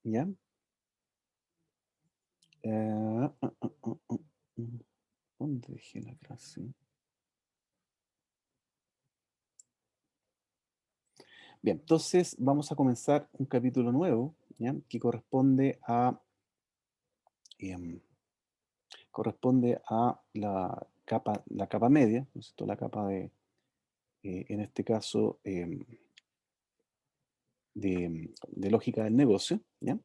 ¿Ya? Eh, ah, ah, ah, ah, mm. ¿Dónde dejé la frase? Bien, entonces vamos a comenzar un capítulo nuevo, ¿ya? Que em, corresponde a la capa media, ¿no es cierto? La capa en este caso, de lógica del negocio, ¿ya?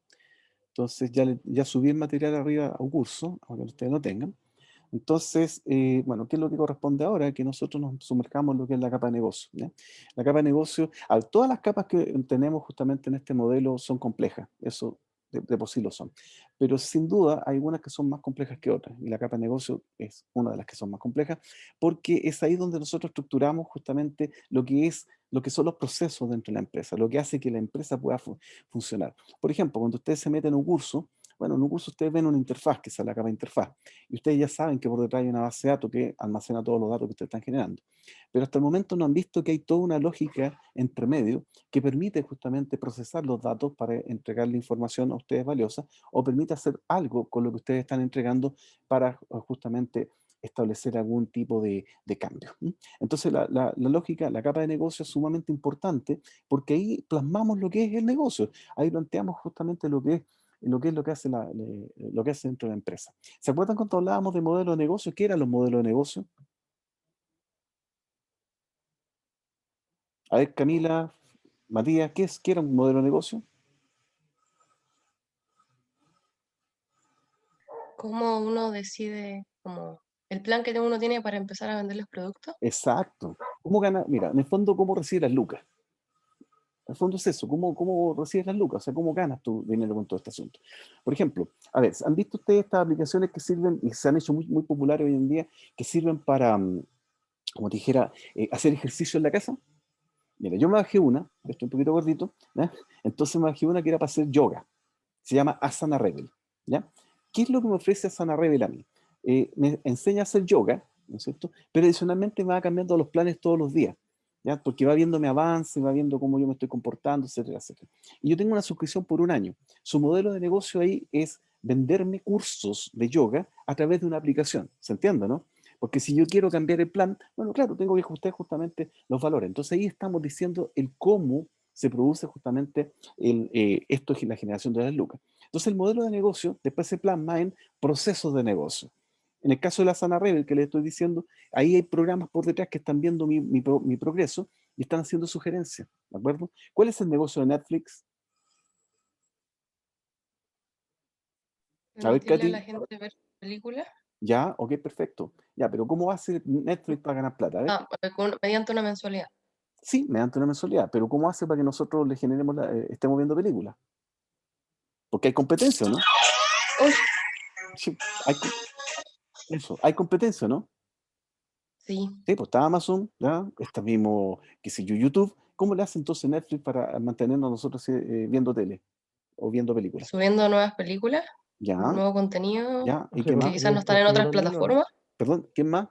Entonces ya subí el material arriba a un curso, aunque ustedes no tengan. Entonces, bueno, ¿qué es lo que corresponde ahora? Que nosotros nos sumerjamos en lo que es la capa de negocio, ¿ya? La capa de negocio, todas las capas que tenemos justamente en este modelo son complejas, eso de por sí lo son. Pero sin duda hay algunas que son más complejas que otras, y la capa de negocio es una de las que son más complejas, porque es ahí donde nosotros estructuramos justamente lo que son los procesos dentro de la empresa, lo que hace que la empresa pueda funcionar. Por ejemplo, cuando ustedes se meten en un curso, bueno, en un curso ustedes ven una interfaz, que es la capa de interfaz, y ustedes ya saben que por detrás hay una base de datos que almacena todos los datos que ustedes están generando. Pero hasta el momento no han visto que hay toda una lógica entre medio que permite justamente procesar los datos para entregarle información a ustedes valiosa, o permite hacer algo con lo que ustedes están entregando para justamente establecer algún tipo de cambio. Entonces la lógica, la capa de negocio es sumamente importante porque ahí plasmamos lo que es el negocio, ahí planteamos justamente lo que hace lo que hace dentro de la empresa. ¿Se acuerdan cuando hablábamos de modelo de negocio? ¿Qué eran los modelos de negocio? A ver, Camila, Matías, ¿qué era un modelo de negocio? ¿Cómo uno decide como el plan que uno tiene para empezar a vender los productos? Exacto. ¿Cómo gana? Mira, en el fondo, ¿cómo recibes las lucas? En el fondo es eso, ¿cómo recibes las lucas? O sea, ¿cómo ganas tu dinero con todo este asunto? Por ejemplo, a ver, ¿han visto ustedes estas aplicaciones que sirven y se han hecho muy populares hoy en día, que sirven para, como te dijera, hacer ejercicio en la casa? Mira, yo me bajé una, yo estoy un poquito gordito, ¿ya? Entonces me bajé una que era para hacer yoga. Se llama Asana Rebel, ¿ya? ¿Qué es lo que me ofrece Asana Rebel a mí? Me enseña a hacer yoga, ¿no es cierto? Pero adicionalmente me va cambiando los planes todos los días, ¿ya? Porque va viendo mi avance, va viendo cómo yo me estoy comportando, etcétera, etcétera. Y yo tengo una suscripción por un año. Su modelo de negocio ahí es venderme cursos de yoga a través de una aplicación. ¿Se entiende, no? Porque si yo quiero cambiar el plan, bueno, claro, tengo que ajustar justamente los valores. Entonces ahí estamos diciendo el cómo se produce justamente esto es la generación de las lucas. Entonces el modelo de negocio después se plasma en procesos de negocio. En el caso de la Sana Rebel que le estoy diciendo, ahí hay programas por detrás que están viendo mi progreso y están haciendo sugerencias, ¿de acuerdo? ¿Cuál es el negocio de Netflix? A ver, ¿Permitirle a la Katy, gente ver películas? ya, ok, perfecto. Ya, pero ¿cómo hace Netflix para ganar plata? A ver, Mediante una mensualidad. sí, mediante una mensualidad, pero ¿cómo hace para que nosotros le generemos, estemos viendo películas? Porque hay competencia, ¿no? Uy, Sí, eso, hay competencia, ¿no? sí, Sí, pues está Amazon, ¿ya? Está mismo, qué sé yo, YouTube. ¿Cómo le hace entonces Netflix para mantenernos nosotros viendo tele o viendo películas? subiendo nuevas películas, Ya, nuevo contenido ya. ¿Y Hace qué que más? quizás contenido no están en exclusivo otras también, ¿o no? plataformas. Perdón, ¿quién más?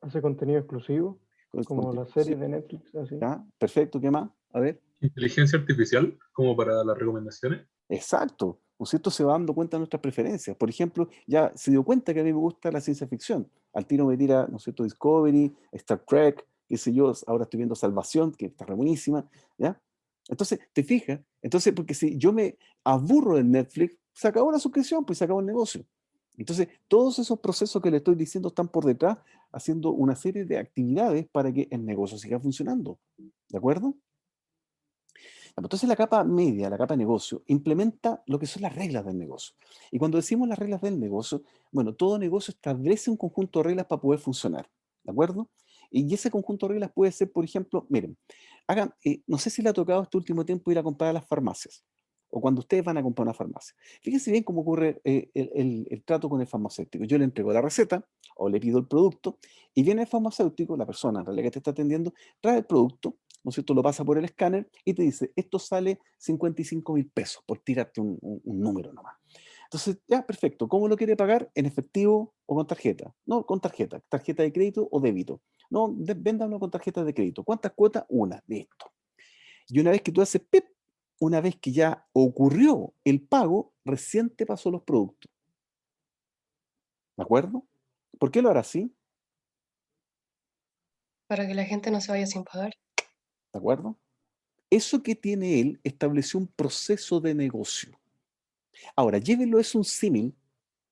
Hace contenido exclusivo, como las Sí, series de Netflix, así. ya, perfecto, ¿qué más? A ver. Inteligencia artificial como para las recomendaciones. Exacto, ¿no es cierto? Se va dando cuenta de nuestras preferencias. Por ejemplo, ya se dio cuenta que a mí me gusta la ciencia ficción. Al tiro me tira, ¿no es cierto? Discovery, Star Trek, qué sé yo, ahora estoy viendo Salvación, que está re buenísima, ¿ya? Entonces, ¿te fijas? Entonces, porque si yo me aburro de Netflix, se acabó la suscripción, pues se acabó el negocio. Entonces, todos esos procesos que le estoy diciendo están por detrás haciendo una serie de actividades para que el negocio siga funcionando. ¿De acuerdo? Entonces la capa media, la capa de negocio, implementa lo que son las reglas del negocio. Y cuando decimos las reglas del negocio, bueno, todo negocio establece un conjunto de reglas para poder funcionar, ¿de acuerdo? Y ese conjunto de reglas puede ser, por ejemplo, miren, no sé si le ha tocado este último tiempo ir a comprar a las farmacias, o cuando ustedes van a comprar a una farmacia. Fíjense bien cómo ocurre el trato con el farmacéutico. Yo le entrego la receta o le pido el producto y viene el farmacéutico, la persona en realidad que te está atendiendo, trae el producto, ¿no es cierto? Lo pasa por el escáner y te dice, esto sale 55.000 pesos, por tirarte un número nomás. Entonces, ya, perfecto. ¿Cómo lo quiere pagar? ¿En efectivo o con tarjeta? No, con tarjeta. ¿Tarjeta de crédito o débito? No, véndamelo con tarjeta de crédito. ¿Cuántas cuotas? Una. Listo. Y una vez que tú haces PIP, una vez que ya ocurrió el pago, recién te pasó los productos. ¿De acuerdo? ¿Por qué lo hará así? Para que la gente no se vaya sin pagar. ¿De acuerdo? Eso que tiene él estableció un proceso de negocio. Ahora, llévenlo, es un símil,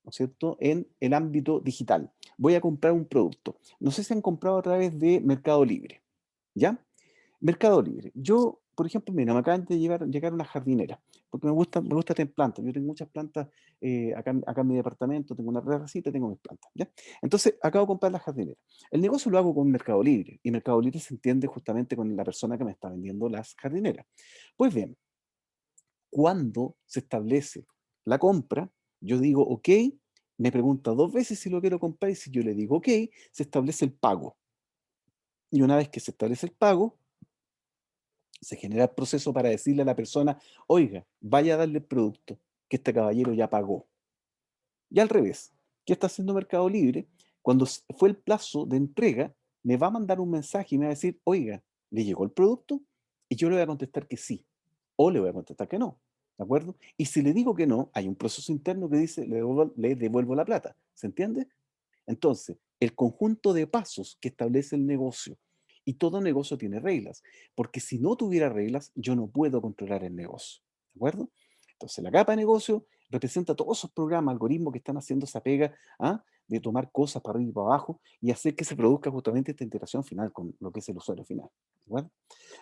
¿no es cierto?, en el ámbito digital. Voy a comprar un producto. No sé si han comprado a través de Mercado Libre, ¿ya? Mercado Libre. Yo, por ejemplo, mira, me acaban de llegar una jardinera, porque me gusta tener plantas. Yo tengo muchas plantas acá en mi departamento, tengo una terracita, tengo mis plantas, ¿ya? Entonces, acabo de comprar la jardinera. El negocio lo hago con Mercado Libre, y Mercado Libre se entiende justamente con la persona que me está vendiendo las jardineras. Pues bien, cuando se establece la compra, yo digo, ok, me pregunta 2 veces si lo quiero comprar, y si yo le digo ok, se establece el pago. Y una vez que se establece el pago, se genera el proceso para decirle a la persona, oiga, vaya a darle el producto que este caballero ya pagó. Y al revés, ¿qué está haciendo Mercado Libre? Cuando fue el plazo de entrega, me va a mandar un mensaje y me va a decir, oiga, ¿le llegó el producto? Y yo le voy a contestar que sí, o le voy a contestar que no, ¿de acuerdo? Y si le digo que no, hay un proceso interno que dice, le devuelvo la plata, ¿se entiende? Entonces, el conjunto de pasos que establece el negocio, y todo negocio tiene reglas, porque si no tuviera reglas, yo no puedo controlar el negocio, ¿de acuerdo? Entonces, la capa de negocio representa todos esos programas, algoritmos que están haciendo esa pega, ¿ah?, de tomar cosas para arriba y para abajo y hacer que se produzca justamente esta interacción final con lo que es el usuario final, ¿de acuerdo?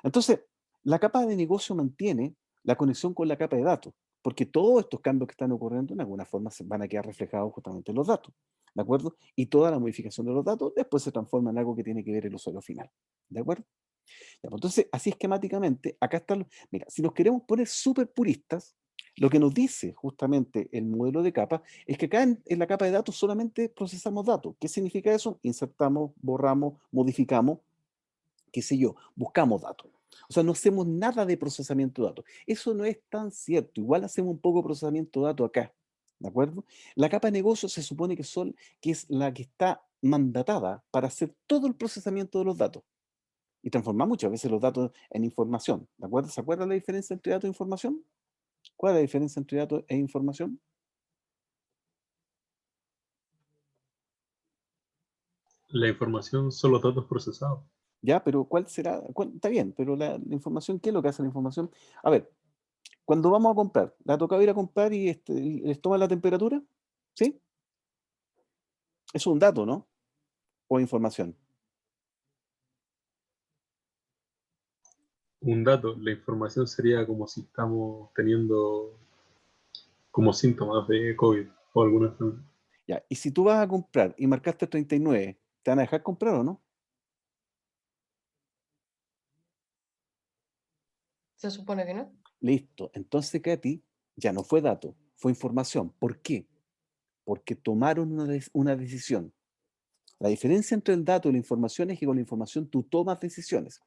Entonces, la capa de negocio mantiene la conexión con la capa de datos, porque todos estos cambios que están ocurriendo en alguna forma se van a quedar reflejados justamente en los datos, ¿de acuerdo? Y toda la modificación de los datos después se transforma en algo que tiene que ver el usuario final, ¿de acuerdo? Ya, pues, entonces, así esquemáticamente, acá están, mira, si nos queremos poner súper puristas, lo que nos dice justamente el modelo de capa es que acá en la capa de datos solamente procesamos datos. ¿Qué significa eso? Insertamos, borramos, modificamos, qué sé yo, buscamos datos. O sea, no hacemos nada de procesamiento de datos. Eso no es tan cierto. Igual hacemos un poco de procesamiento de datos acá. ¿De acuerdo? La capa de negocio se supone que es la que está mandatada para hacer todo el procesamiento de los datos y transformar muchas veces los datos en información. ¿De acuerdo? ¿Se acuerda la diferencia entre datos e información? ¿Cuál es la diferencia entre datos e información? La información son los datos procesados. Ya, pero ¿cuál será? Está bien, pero la información, ¿qué es lo que hace la información? A ver, cuando vamos a comprar, ¿le ha tocado ir a comprar y les toma la temperatura? ¿Sí? Es un dato, ¿no? O información. Un dato, la información sería como si estamos teniendo como síntomas de COVID o alguna enfermedad. Ya, y si tú vas a comprar y marcaste 39, ¿te van a dejar comprar o no? Se supone que no. Listo. Entonces, Katy, ya no fue dato, fue información. ¿Por qué? Porque tomaron una decisión. La diferencia entre el dato y la información es que con la información tú tomas decisiones.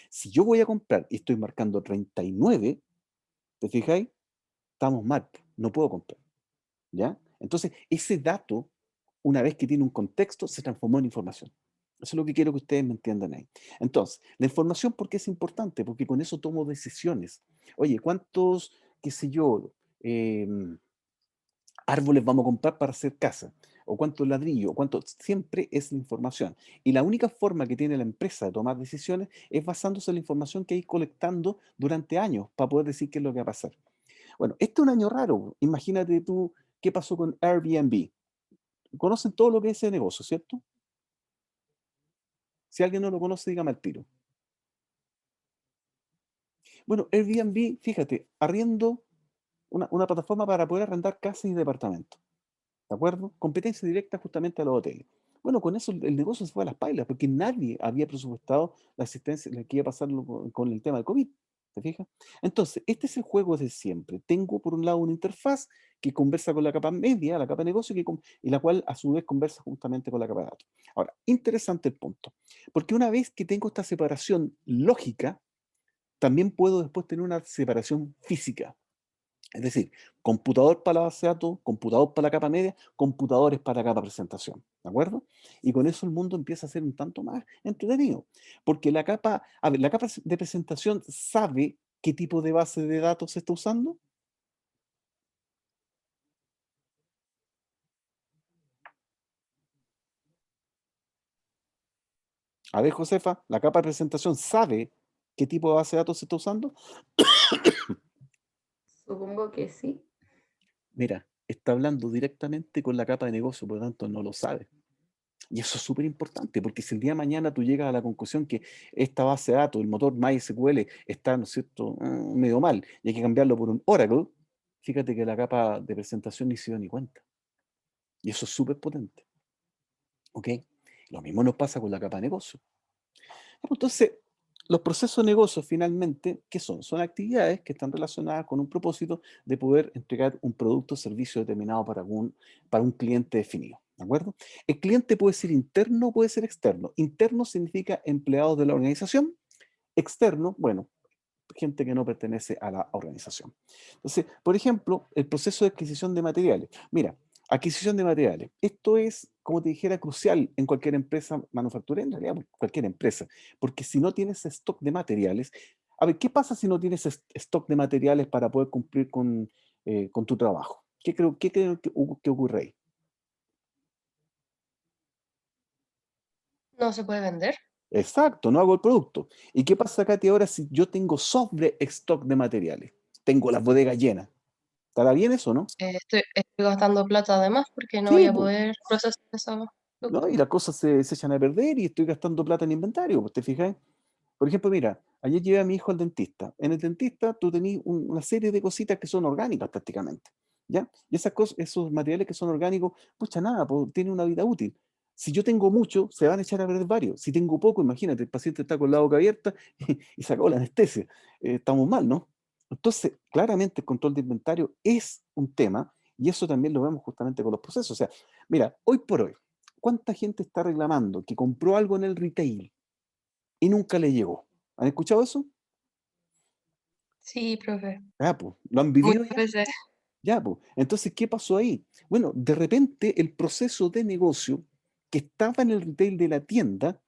Si yo voy a comprar y estoy marcando 39, ¿te fijáis? Estamos mal, no puedo comprar, ¿ya? Entonces, ese dato, una vez que tiene un contexto, se transformó en información. Eso es lo que quiero que ustedes me entiendan ahí. Entonces, la información, ¿por qué es importante? Porque con eso tomo decisiones. Oye, ¿cuántos, qué sé yo, árboles vamos a comprar para hacer casa? ¿O cuántos ladrillos? Siempre es la información. Y la única forma que tiene la empresa de tomar decisiones es basándose en la información que hay colectando durante años para poder decir qué es lo que va a pasar. Bueno, este es un año raro. Imagínate tú qué pasó con Airbnb. Conocen todo lo que es ese negocio, ¿cierto? Si alguien no lo conoce, dígame al tiro. Bueno, Airbnb, fíjate, arriendo una plataforma para poder arrendar casas y departamentos. ¿De acuerdo? Competencia directa justamente a los hoteles. Bueno, con eso el negocio se fue a las pailas, porque nadie había presupuestado la asistencia, la que iba a pasar con el tema del COVID. ¿Te fijas? Entonces, este es el juego de siempre. Tengo por un lado una interfaz que conversa con la capa media, la capa de negocio, y la cual a su vez conversa justamente con la capa de datos. Ahora, interesante el punto, porque una vez que tengo esta separación lógica, también puedo después tener una separación física. Es decir, computador para la base de datos, computador para la capa media, computadores para la capa presentación. ¿De acuerdo? Y con eso el mundo empieza a ser un tanto más entretenido. Porque la capa, a ver, la capa de presentación sabe ¿Qué tipo de base de datos se está usando? A ver, Josefa, ¿la capa de presentación sabe qué tipo de base de datos se está usando? Supongo que sí. Mira, está hablando directamente con la capa de negocio, por lo tanto no lo sabe. Y eso es súper importante, porque si el día de mañana tú llegas a la conclusión que esta base de datos, el motor MySQL, está, ¿no es cierto?, medio mal, y hay que cambiarlo por un Oracle, fíjate que la capa de presentación ni se dio ni cuenta. Y eso es súper potente. ¿Ok? Lo mismo nos pasa con la capa de negocio. Entonces, los procesos de negocio finalmente, ¿qué son? Son actividades que están relacionadas con un propósito de poder entregar un producto o servicio determinado para un cliente definido. ¿De acuerdo? El cliente puede ser interno o puede ser externo. Interno significa empleados de la organización. Externo, bueno, gente que no pertenece a la organización. Entonces, por ejemplo, el proceso de adquisición de materiales. Mira, adquisición de materiales. Esto es, como te dijera, crucial en cualquier empresa manufacturera, en realidad cualquier empresa, porque si no tienes stock de materiales, a ver, ¿qué pasa si no tienes stock de materiales para poder cumplir con tu trabajo? ¿Qué creo que ocurre ahí? No se puede vender. Exacto, no hago el producto. ¿Y qué pasa, Katy, ahora si yo tengo sobre stock de materiales? Tengo las bodegas llenas. ¿Estará bien eso, no? Estoy gastando plata además porque no voy Sí, a pues, poder procesar esa ¿no? producto. Y las cosas se echan a perder y estoy gastando plata en inventario, pues, ¿te fijas? Por ejemplo, mira, ayer llevé a mi hijo al dentista. En el dentista tú tenés una serie de cositas que son orgánicas prácticamente, ¿ya? Y esas cosas, esos materiales que son orgánicos, pucha, nada, pues, tienen una vida útil. Si yo tengo mucho, se van a echar a perder varios. Si tengo poco, imagínate, el paciente está con la boca abierta y se acabó la anestesia. Estamos mal, ¿no? Entonces, claramente el control de inventario es un tema y eso también lo vemos justamente con los procesos. O sea, mira, hoy por hoy, ¿cuánta gente está reclamando que compró algo en el retail y nunca le llegó? ¿Han escuchado eso? Sí, profe. Ya, pues, ¿lo han vivido Muchas ya? veces. Ya, pues. Entonces, ¿qué pasó ahí? Bueno, de repente el proceso de negocio que estaba en el retail de la tienda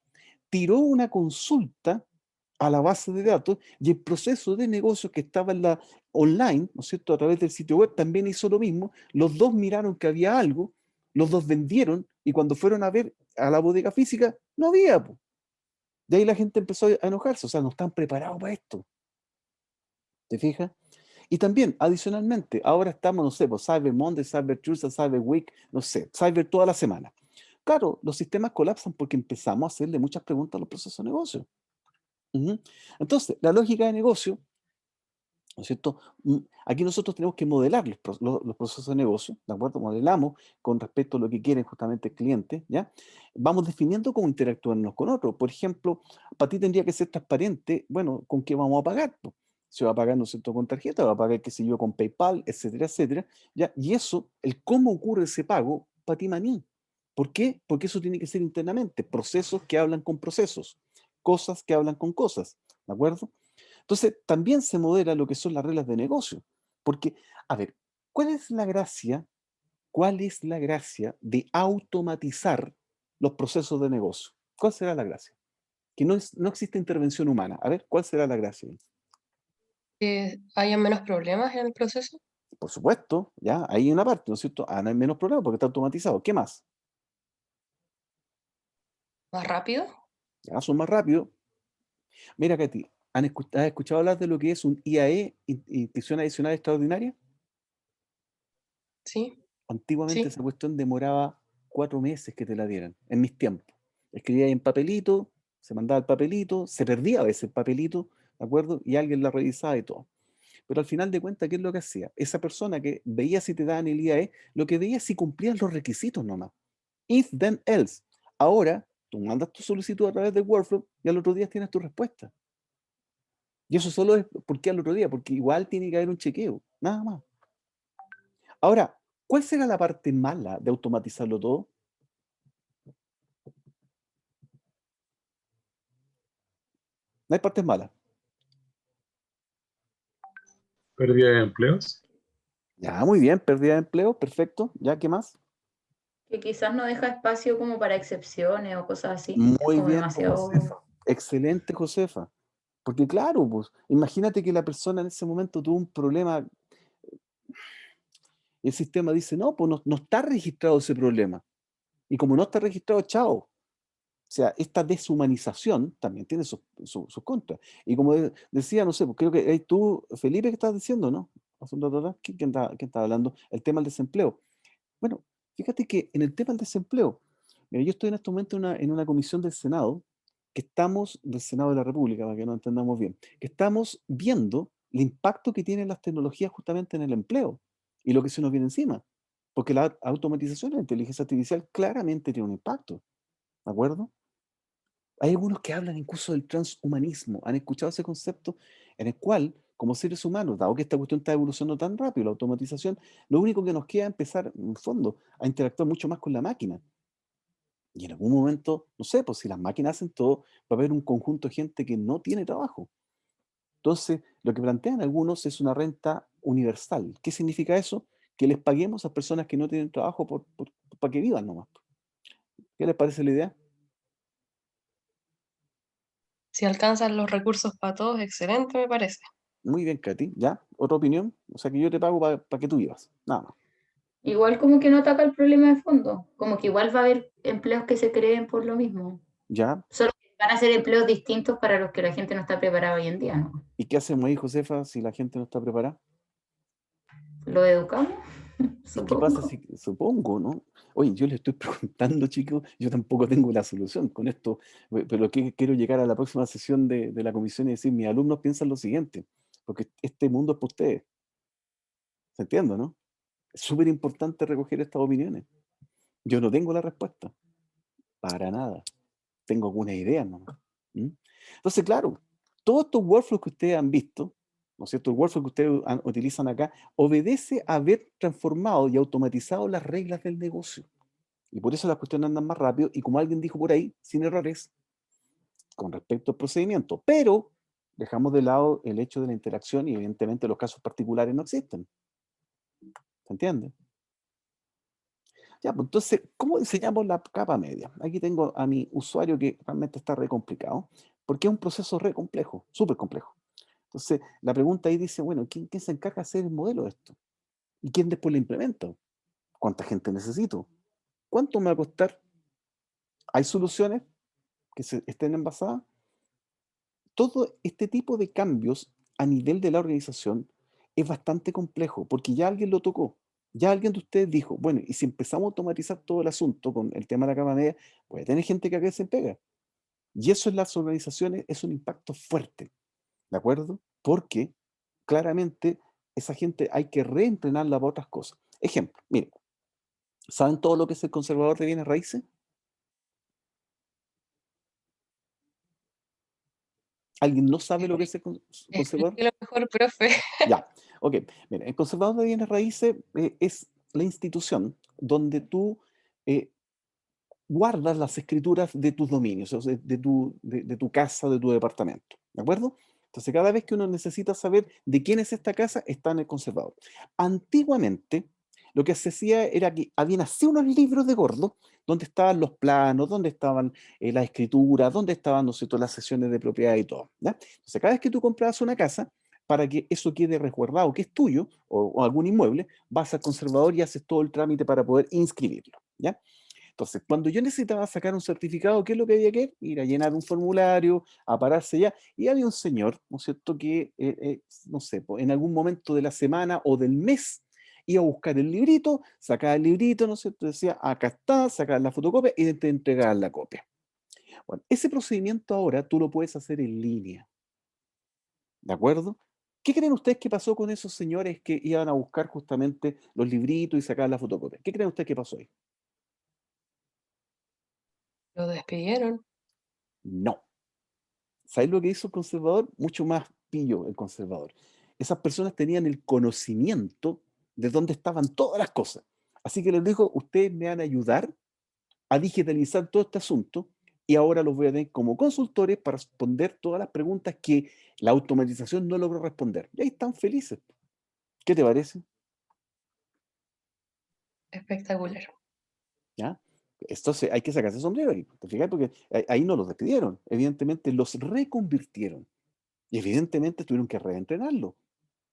tiró una consulta a la base de datos y el proceso de negocio que estaba en la online, ¿no es cierto?, a través del sitio web también hizo lo mismo. Los dos miraron que había algo, los dos vendieron y cuando fueron a ver a la bodega física, no había, pues. De ahí la gente empezó a enojarse, o sea, no están preparados para esto. ¿Te fijas? Y también, adicionalmente, ahora estamos, no sé, pues Cyber Monday, Cyber Tuesday, Cyber Week, no sé, Cyber toda la semana. Claro, los sistemas colapsan porque empezamos a hacerle muchas preguntas a los procesos de negocio. Ujú. Entonces, la lógica de negocio, ¿no es cierto? Aquí nosotros tenemos que modelar los procesos de negocio, ¿de acuerdo? Modelamos con respecto a lo que quieren justamente el cliente, ¿ya? Vamos definiendo cómo interactuar unos con otros. Por ejemplo, para ti tendría que ser transparente, bueno, ¿con qué vamos a pagar? Po? Se va a pagar, ¿no es cierto?, con tarjeta, va a pagar, qué sé yo, con PayPal, etcétera, etcétera, ¿ya? Y eso, el cómo ocurre ese pago, para ti, maní. ¿Por qué? Porque eso tiene que ser internamente, procesos que hablan con procesos, cosas que hablan con cosas, ¿de acuerdo? Entonces, también se modela lo que son las reglas de negocio. Porque, a ver, ¿cuál es la gracia? ¿Cuál es la gracia de automatizar los procesos de negocio? ¿Cuál será la gracia? Que no existe intervención humana. A ver, ¿cuál será la gracia? Que haya menos problemas en el proceso. Por supuesto, ya, hay una parte, ¿no es cierto? Ah, no hay menos problemas porque está automatizado. ¿Qué más? Más rápido. Ya, son más rápidos. Mira, Katy, ¿has escuchado hablar de lo que es un IAE, inscripción adicional extraordinaria? Sí, Antiguamente sí. esa cuestión demoraba 4 meses que te la dieran, en mis tiempos. Escribía ahí en papelito, se mandaba el papelito, se perdía a veces el papelito, ¿de acuerdo? Y alguien la revisaba y todo. Pero al final de cuentas, ¿qué es lo que hacía? Esa persona que veía si te daban el IAE, lo que veía es si cumplías los requisitos nomás. If, then, else. Ahora, tú mandas tu solicitud a través de Workflow y al otro día tienes tu respuesta. Y eso solo es porque al otro día, porque igual tiene que haber un chequeo, nada más. Ahora, ¿cuál será la parte mala de automatizarlo todo? No hay partes malas. Pérdida de empleos. Ya, muy bien, pérdida de empleo, perfecto. ¿Ya qué más? Que quizás no deja espacio como para excepciones o cosas así. Es Muy como bien, demasiado. Josefa. Excelente, Josefa. Porque claro, pues, imagínate que la persona en ese momento tuvo un problema, el sistema dice, no, pues no está registrado ese problema. Y como no está registrado, chao. O sea, esta deshumanización también tiene sus contras. Y como decía, no sé, pues creo que tú, Felipe, que estás diciendo, ¿no? Hace un rato atrás, ¿quién está hablando? El tema del desempleo. Bueno, fíjate que en el tema del desempleo, mira, yo estoy en este momento en una comisión del Senado, del Senado de la República, para que nos entendamos bien, que estamos viendo el impacto que tienen las tecnologías justamente en el empleo y lo que se nos viene encima. Porque la automatización, la inteligencia artificial claramente tiene un impacto, ¿de acuerdo? Hay algunos que hablan incluso del transhumanismo. ¿Han escuchado ese concepto? En el cual, como seres humanos, dado que esta cuestión está evolucionando tan rápido, la automatización, lo único que nos queda es empezar, en el fondo, a interactuar mucho más con la máquina. Y en algún momento, no sé, pues si las máquinas hacen todo, va a haber un conjunto de gente que no tiene trabajo. Entonces, lo que plantean algunos es una renta universal. ¿Qué significa eso? Que les paguemos a personas que no tienen trabajo para que vivan nomás. ¿Qué les parece la idea? Si alcanzan los recursos para todos, excelente, me parece. Muy bien, Katy. ¿Ya? ¿Otra opinión? O sea, que yo te pago para que tú vivas. Nada más. Igual como que no ataca el problema de fondo, como que igual va a haber empleos que se creen por lo mismo. ¿Ya? Solo que van a ser empleos distintos para los que la gente no está preparada hoy en día, ¿no? ¿Y qué hacemos ahí, Josefa, si la gente no está preparada? ¿Lo educamos? ¿Y qué pasa Supongo. si, supongo, ¿no? Oye, yo le estoy preguntando, chicos, yo tampoco tengo la solución con esto, pero que quiero llegar a la próxima sesión de la comisión y decir, mis alumnos piensan lo siguiente, porque este mundo es para ustedes, ¿se entiende, no? Es súper importante recoger estas opiniones. Yo no tengo la respuesta, para nada. Tengo algunas ideas nomás. ¿Mm? Entonces, claro, todos estos workflows que ustedes han visto, ¿no es cierto? El workflow que ustedes utilizan acá, obedece a haber transformado y automatizado las reglas del negocio. Y por eso las cuestiones andan más rápido y como alguien dijo por ahí, sin errores con respecto al procedimiento. Pero dejamos de lado el hecho de la interacción y evidentemente los casos particulares no existen. ¿Se entiende? Ya, pues entonces, ¿cómo diseñamos la capa media? Aquí tengo a mi usuario que realmente está re complicado, porque es un proceso re complejo, súper complejo. Entonces, la pregunta ahí dice, bueno, ¿quién se encarga de hacer el modelo de esto? ¿Y quién después lo implementa? ¿Cuánta gente necesito? ¿Cuánto me va a costar? ¿Hay soluciones que estén envasadas? Todo este tipo de cambios a nivel de la organización es bastante complejo, porque ya alguien lo tocó. Ya alguien de ustedes dijo, bueno, y si empezamos a automatizar todo el asunto con el tema de la cama media, voy a tener gente que se pega. Y eso en las organizaciones es un impacto fuerte, ¿de acuerdo? Porque claramente esa gente hay que reentrenarla para otras cosas. Ejemplo, miren, ¿saben todo lo que es el conservador de bienes raíces? ¿Alguien no sabe lo que es el conservador? Explique lo mejor, profe. Ya, ok. Mira, el conservador de bienes raíces es la institución donde tú eh, guardas las escrituras de tus dominios, o sea, de tu casa, de tu departamento. ¿De acuerdo? Entonces, cada vez que uno necesita saber de quién es esta casa, está en el conservador. Antiguamente, lo que se hacía era que habían así unos libros de gordo donde estaban los planos, donde estaban las escrituras, donde estaban, ¿no es cierto?, las sesiones de propiedad y todo. ¿Ya? Entonces, cada vez que tú comprabas una casa, para que eso quede resguardado, que es tuyo, o algún inmueble, vas al conservador y haces todo el trámite para poder inscribirlo. ¿Ya? Entonces, cuando yo necesitaba sacar un certificado, ¿qué es lo que había que hacer? Ir a llenar un formulario, a pararse ya. Y había un señor, ¿no es cierto?, que, no sé, en algún momento de la semana o del mes, iba a buscar el librito, sacaba el librito, ¿no es cierto?, decía, acá está, sacaba la fotocopia y te entregaba la copia. Bueno, ese procedimiento ahora tú lo puedes hacer en línea, ¿de acuerdo? ¿Qué creen ustedes que pasó con esos señores que iban a buscar justamente los libritos y sacar la fotocopia? ¿Qué creen ustedes que pasó ahí? Lo despidieron. No. ¿Sabes lo que hizo el conservador? Mucho más pillo el conservador. Esas personas tenían el conocimiento de dónde estaban todas las cosas. Así que les dijo, ustedes me van a ayudar a digitalizar todo este asunto y ahora los voy a tener como consultores para responder todas las preguntas que la automatización no logró responder. Y ahí están felices. ¿Qué te parece? Espectacular. ¿Ya? Esto hay que sacarse el sombrero ahí, ¿te fijas? Porque ahí no los despidieron, evidentemente los reconvirtieron. Y evidentemente tuvieron que reentrenarlo.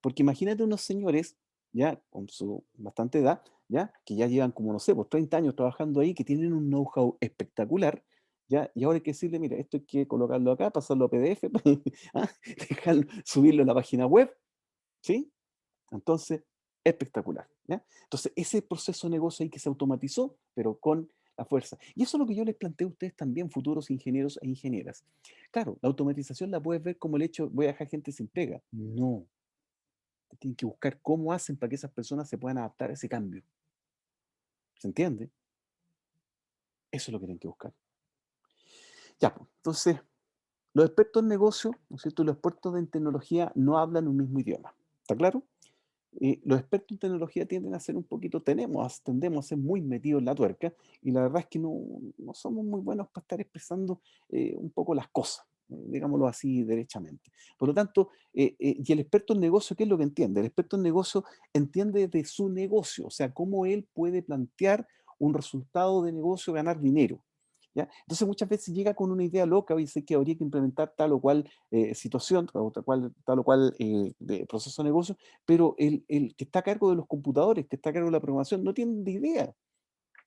Porque imagínate unos señores, ya con su bastante edad, ya, que ya llevan como, no sé, pues 30 años trabajando ahí, que tienen un know-how espectacular, ya, y ahora hay que decirle, mira, esto hay que colocarlo acá, pasarlo a PDF, ¿ah? Subirlo a la página web, ¿sí? Entonces, espectacular, ¿ya? Entonces, ese proceso de negocio ahí que se automatizó, pero con la fuerza. Y eso es lo que yo les planteo a ustedes también, futuros ingenieros e ingenieras. Claro, la automatización la puedes ver como el hecho, voy a dejar gente sin pega. No, tienen que buscar cómo hacen para que esas personas se puedan adaptar a ese cambio. ¿Se entiende? Eso es lo que tienen que buscar. Ya, pues, entonces, los expertos en negocio, ¿no es cierto? Los expertos en tecnología no hablan un mismo idioma. ¿Está claro? Los expertos en tecnología tienden a ser un poquito, tendemos a ser muy metidos en la tuerca, y la verdad es que no somos muy buenos para estar expresando un poco las cosas, digámoslo así derechamente. Por lo tanto, y el experto en negocio, ¿qué es lo que entiende? El experto en negocio entiende de su negocio, o sea, cómo él puede plantear un resultado de negocio, ganar dinero. ¿Ya? Entonces muchas veces llega con una idea loca y dice que habría que implementar tal o cual situación, o tal o cual de proceso de negocio, pero el que está a cargo de los computadores, que está a cargo de la programación, no tiene ni idea,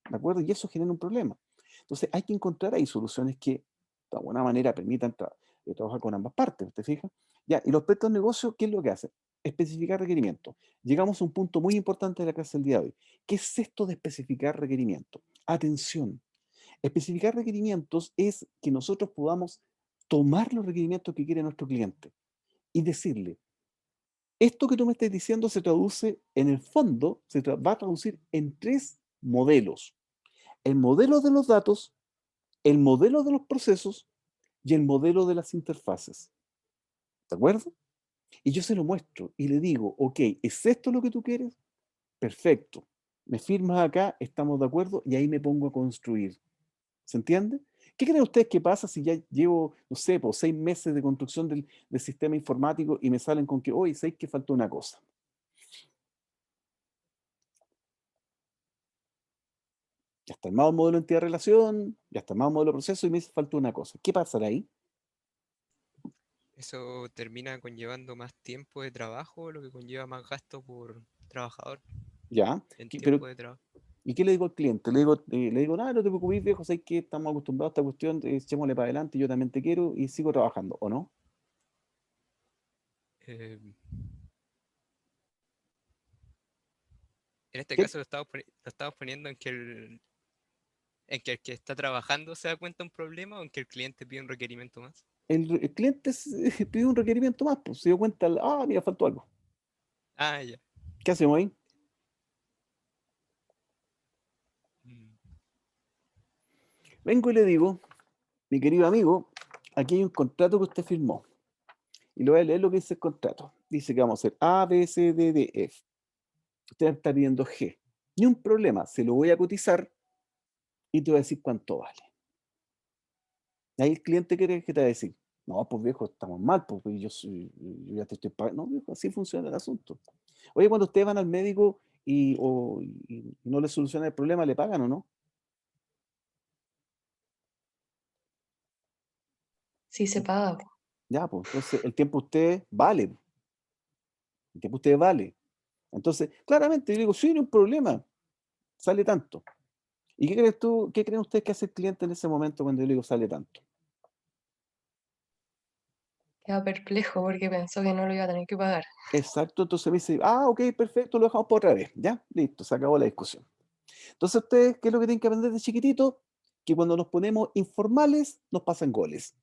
¿de acuerdo? Y eso genera un problema. Entonces hay que encontrar ahí soluciones que de alguna manera permitan trabajar con ambas partes, ¿te fijas? Ya, y los expertos de negocio, ¿qué es lo que hacen? Especificar requerimientos. Llegamos a un punto muy importante de la clase del día de hoy. ¿Qué es esto de especificar requerimientos? Atención, especificar requerimientos es que nosotros podamos tomar los requerimientos que quiere nuestro cliente y decirle, esto que tú me estás diciendo se traduce, en el fondo, va a traducir en 3 modelos. El modelo de los datos, el modelo de los procesos y el modelo de las interfaces. ¿De acuerdo? Y yo se lo muestro y le digo, ok, ¿es esto lo que tú quieres? Perfecto. Me firmas acá, estamos de acuerdo, y ahí me pongo a construir. ¿Se entiende? ¿Qué creen ustedes que pasa si ya llevo, no sé, por 6 meses de construcción del sistema informático y me salen con que, oye, ¿sabes que falta una cosa? Ya está armado el modelo de entidad de relación, ya está armado el modelo de proceso y me dice falta una cosa. ¿Qué pasará ahí? Eso termina conllevando más tiempo de trabajo, lo que conlleva más gasto por trabajador Ya, en pero tiempo de trabajo. ¿y qué le digo al cliente? Le digo, nada, no te preocupes, viejo, sé que estamos acostumbrados a esta cuestión, echémosle para adelante, yo también te quiero y sigo trabajando, ¿o no? Eh, en este ¿Qué? caso lo estamos poniendo en que el que está trabajando se da cuenta de un problema o en que el cliente pide un requerimiento más. El cliente pide un requerimiento más, pues se dio cuenta, mira, faltó algo. Ah, ya. ¿Qué hacemos ahí? Mm. Vengo y le digo, mi querido amigo, aquí hay un contrato que usted firmó. Y le voy a leer lo que dice el contrato. Dice que vamos a hacer A, B, C, D, D, F. Usted me está pidiendo G. Ni un problema, se lo voy a cotizar y te voy a decir cuánto vale. Y ahí el cliente quiere que te va a decir, no, pues viejo, estamos mal, pues yo ya te estoy pagando. No, viejo, así funciona el asunto. Oye, cuando ustedes van al médico y no le soluciona el problema, ¿le pagan o no? Sí se paga, po. Ya, pues entonces el tiempo de ustedes vale. El tiempo de ustedes vale. Entonces, claramente, yo digo, sí, no hay un problema, sale tanto. ¿Y qué crees tú, qué creen ustedes que hace el cliente en ese momento cuando yo le digo sale tanto? Queda perplejo porque pensó que no lo iba a tener que pagar. Exacto, entonces me dice, ok, perfecto, lo dejamos por otra vez, ya, listo, se acabó la discusión. Entonces ustedes, ¿qué es lo que tienen que aprender de chiquitito? Que cuando nos ponemos informales, nos pasan goles.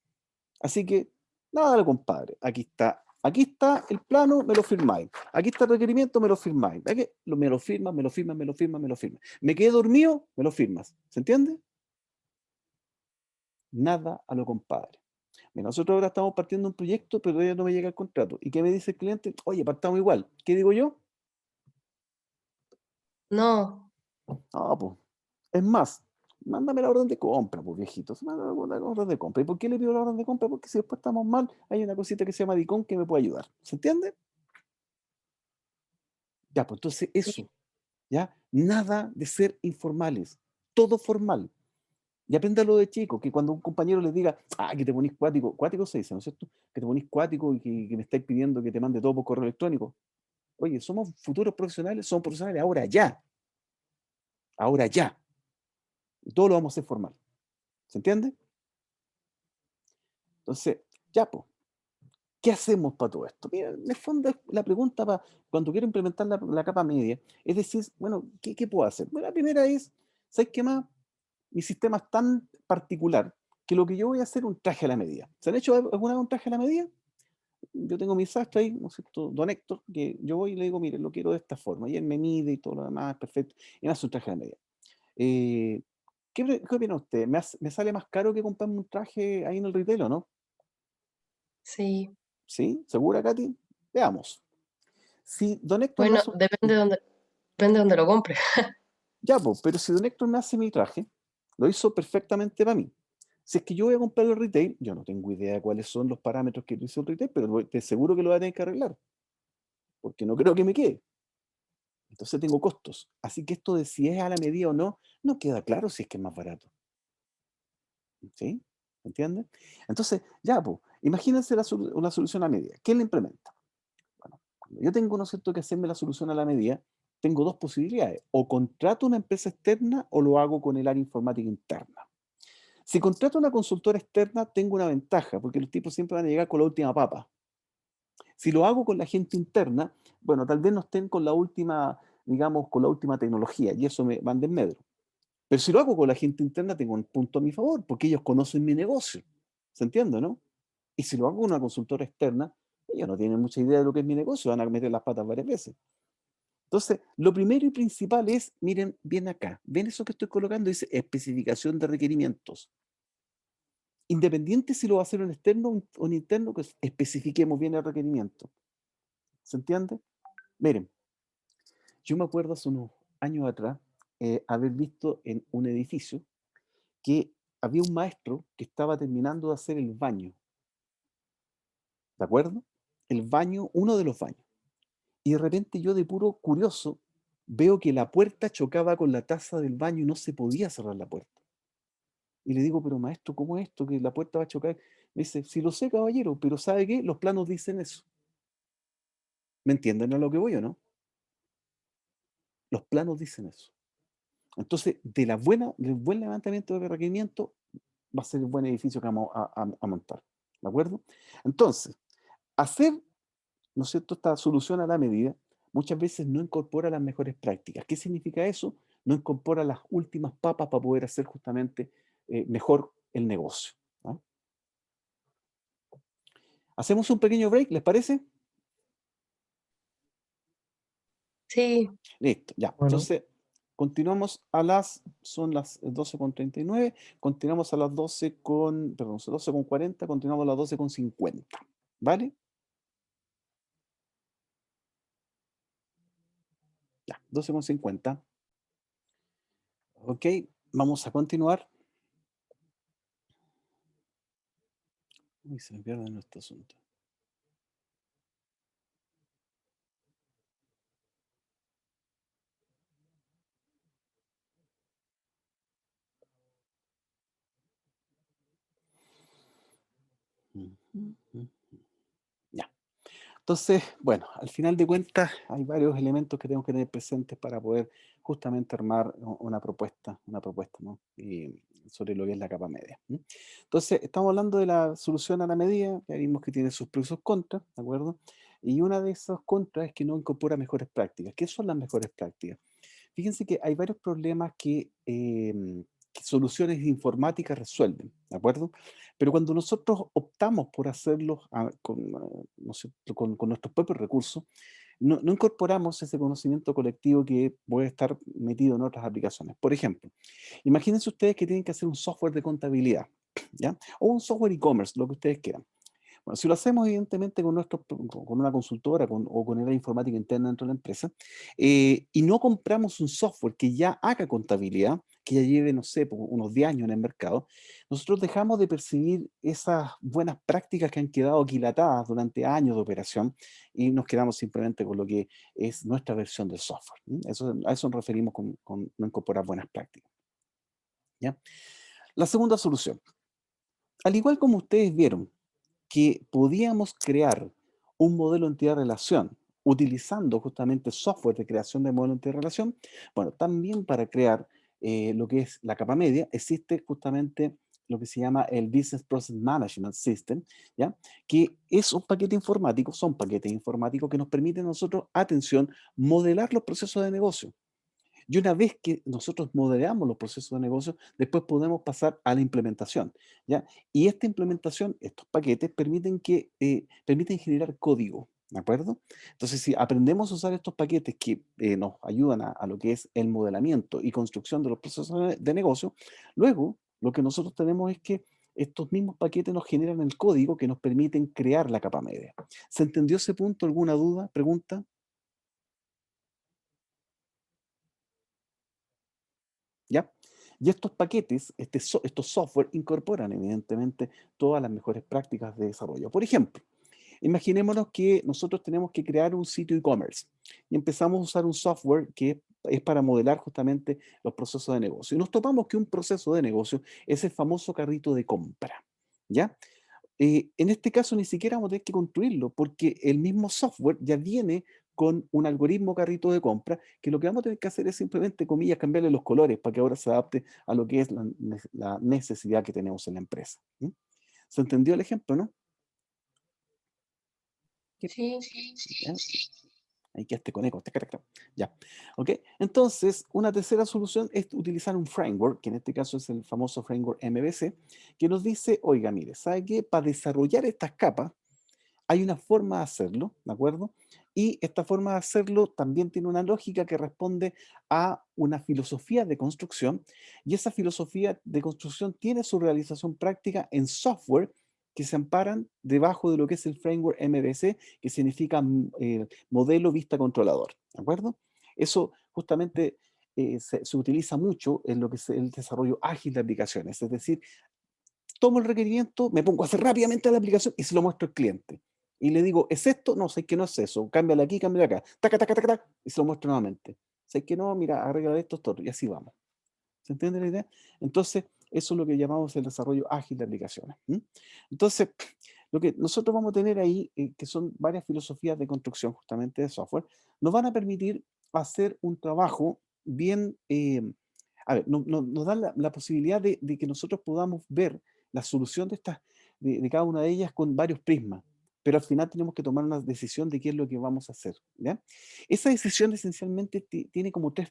Así que, nada, compadre, aquí está el plano, me lo firmáis. Aquí está el requerimiento, me lo firmáis. Me lo firmas, me lo firmas, me lo firmas, me lo firmas. Me quedé dormido, me lo firmas. ¿Se entiende? Nada a lo compadre. Mira, nosotros ahora estamos partiendo un proyecto, pero todavía no me llega el contrato. ¿Y qué me dice el cliente? Oye, partamos igual. ¿Qué digo yo? No, Ah, pues. Es más, mándame la orden de compra, pues viejito. Mándame la orden de compra. ¿Y por qué le pido la orden de compra? Porque si después estamos mal, hay una cosita que se llama DICOM que me puede ayudar. ¿Se entiende? Ya, pues entonces sí, eso, ¿ya? Nada de ser informales. Todo formal. Y apréndalo de chico, que cuando un compañero les diga, que te ponís cuático, cuático se dice, ¿no es cierto? Que te ponís cuático y que me estáis pidiendo que te mande todo por correo electrónico. Oye, somos futuros profesionales, somos profesionales ahora ya. Ahora ya. Y todo lo vamos a hacer formal. ¿Se entiende? Entonces, ya, pues, ¿qué hacemos para todo esto? Mira, en el fondo es la pregunta para cuando quiero implementar la capa media, es decir, bueno, ¿qué puedo hacer? Bueno, la primera es, ¿sabes qué más? Mi sistema es tan particular que lo que yo voy a hacer es un traje a la medida. ¿Se han hecho alguna vez un traje a la medida? Yo tengo mi sastre ahí, ¿no es cierto? Don Héctor, que yo voy y le digo, mire, lo quiero de esta forma. Y él me mide y todo lo demás, perfecto. Y me hace un traje a la medida. Eh, ¿qué opina usted? ¿Me sale más caro que comprarme un traje ahí en el retail o no? Sí. ¿Sí? ¿Segura, Katy? Veamos. Si Don Héctor me Bueno, hace... depende de dónde lo compres. Ya, pues, pero si Don Héctor me hace mi traje, lo hizo perfectamente para mí. Si es que yo voy a comprar el retail, yo no tengo idea de cuáles son los parámetros que hizo el retail, pero te seguro que lo voy a tener que arreglar, porque no creo que me quede. Entonces tengo costos. Así que esto de si es a la medida o no, no queda claro si es que es más barato. ¿Sí? ¿Entiendes? Entonces, ya, pues, imagínense una solución a medida. ¿Quién la implementa? Bueno, cuando yo tengo, ¿no es cierto?, que hacerme la solución a la medida, tengo dos posibilidades. O contrato una empresa externa o lo hago con el área informática interna. Si contrato una consultora externa, tengo una ventaja, porque los tipos siempre van a llegar con la última papa. Si lo hago con la gente interna, bueno, tal vez no estén con la última, digamos, con la última tecnología, y eso me van de en medio. Pero si lo hago con la gente interna, tengo un punto a mi favor, porque ellos conocen mi negocio. ¿Se entiende, no? Y si lo hago con una consultora externa, ellos no tienen mucha idea de lo que es mi negocio, van a meter las patas varias veces. Entonces, lo primero y principal es, miren, bien acá, ven eso que estoy colocando, dice especificación de requerimientos. Independiente si lo va a hacer un externo o un interno, que especifiquemos bien el requerimiento. ¿Se entiende? Miren, yo me acuerdo hace unos años atrás haber visto en un edificio que había un maestro que estaba terminando de hacer el baño. ¿De acuerdo? El baño, uno de los baños. Y de repente yo de puro curioso veo que la puerta chocaba con la taza del baño y no se podía cerrar la puerta. Y le digo, pero maestro, ¿cómo es esto? Que la puerta va a chocar. Me dice, sí lo sé, caballero, pero ¿sabe qué? Los planos dicen eso. ¿Me entienden a lo que voy o no? Los planos dicen eso. Entonces, del buen levantamiento de requerimiento va a ser un buen edificio que vamos a montar. ¿De acuerdo? Entonces, hacer, ¿no es cierto?, esta solución a la medida, muchas veces no incorpora las mejores prácticas. ¿Qué significa eso? No incorpora las últimas papas para poder hacer justamente mejor el negocio. ¿No? Hacemos un pequeño break, ¿les parece? Sí. Listo, ya. Bueno, Entonces, continuamos son las 12:39, continuamos a las 12:40, continuamos a las 12:50. ¿Vale? Ya, 12:50. Ok, vamos a continuar. Uy, se me pierde nuestro asunto. Ya. Entonces, bueno, al final de cuentas hay varios elementos que tengo que tener presentes para poder justamente armar una propuesta, ¿no? Y sobre lo que es la capa media. Entonces, estamos hablando de la solución a la medida, ya vimos que tiene sus pros y sus contras, ¿de acuerdo? Y una de esas contras es que no incorpora mejores prácticas. ¿Qué son las mejores prácticas? Fíjense que hay varios problemas que soluciones informáticas resuelven, ¿de acuerdo? Pero cuando nosotros optamos por hacerlos ¿no sé, con nuestros propios recursos, no incorporamos ese conocimiento colectivo que puede estar metido en otras aplicaciones. Por ejemplo, imagínense ustedes que tienen que hacer un software de contabilidad, ¿ya? O un software e-commerce, lo que ustedes quieran. Bueno, si lo hacemos evidentemente con una consultora o con el área informática interna dentro de la empresa, y no compramos un software que ya haga contabilidad, que ya lleve, no sé, unos 10 años en el mercado, nosotros dejamos de percibir esas buenas prácticas que han quedado aquilatadas durante años de operación y nos quedamos simplemente con lo que es nuestra versión del software. A eso nos referimos con no incorporar buenas prácticas. ¿Ya? La segunda solución. Al igual como ustedes vieron que podíamos crear un modelo entidad-relación utilizando justamente software de creación de modelo entidad-relación, bueno, también para crear lo que es la capa media, existe justamente lo que se llama el Business Process Management System, ¿ya? Que es un paquete informático, son paquetes informáticos que nos permiten a nosotros, atención, modelar los procesos de negocio. Y una vez que nosotros modelamos los procesos de negocio, después podemos pasar a la implementación, ¿ya? Y esta implementación, estos paquetes, permiten generar código, ¿de acuerdo? Entonces, si aprendemos a usar estos paquetes que nos ayudan a lo que es el modelamiento y construcción de los procesos de negocio, luego lo que nosotros tenemos es que estos mismos paquetes nos generan el código que nos permiten crear la capa media. ¿Se entendió ese punto? ¿Alguna duda? ¿Pregunta? ¿Ya? Y estos paquetes, estos software, incorporan evidentemente todas las mejores prácticas de desarrollo. Por ejemplo, imaginémonos que nosotros tenemos que crear un sitio e-commerce y empezamos a usar un software que es para modelar justamente los procesos de negocio. Y nos topamos que un proceso de negocio es el famoso carrito de compra, ¿ya? En este caso ni siquiera vamos a tener que construirlo porque el mismo software ya viene con un algoritmo carrito de compra que lo que vamos a tener que hacer es simplemente, comillas, cambiarle los colores para que ahora se adapte a lo que es la necesidad que tenemos en la empresa. ¿Mm? ¿Se entendió el ejemplo, no? Sí, ¿Ya? Ahí quedaste con eco. Ya. ¿Ok? Entonces, una tercera solución es utilizar un framework, que en este caso es el famoso framework MVC, que nos dice, oiga, mire, ¿sabe qué? Para desarrollar estas capas, hay una forma de hacerlo, ¿de acuerdo? Y esta forma de hacerlo también tiene una lógica que responde a una filosofía de construcción, y esa filosofía de construcción tiene su realización práctica en software que se amparan debajo de lo que es el framework MVC, que significa modelo vista controlador, ¿de acuerdo? Eso justamente se utiliza mucho en lo que es el desarrollo ágil de aplicaciones, es decir, tomo el requerimiento, me pongo a hacer rápidamente la aplicación y se lo muestro al cliente. Y le digo, ¿es esto? No, sé que no es eso. Cámbiala aquí, cámbiala acá. Taca, taca, taca, taca, y se lo muestro nuevamente. Sé que no, mira, arregla esto, esto, y así vamos. ¿Se entiende la idea? Entonces, eso es lo que llamamos el desarrollo ágil de aplicaciones. Entonces, lo que nosotros vamos a tener ahí, que son varias filosofías de construcción justamente de software, nos van a permitir hacer un trabajo bien, a ver, nos dan la posibilidad de que nosotros podamos ver la solución de cada una de ellas con varios prismas, pero al final tenemos que tomar una decisión de qué es lo que vamos a hacer, ¿ya? Esa decisión esencialmente tiene como tres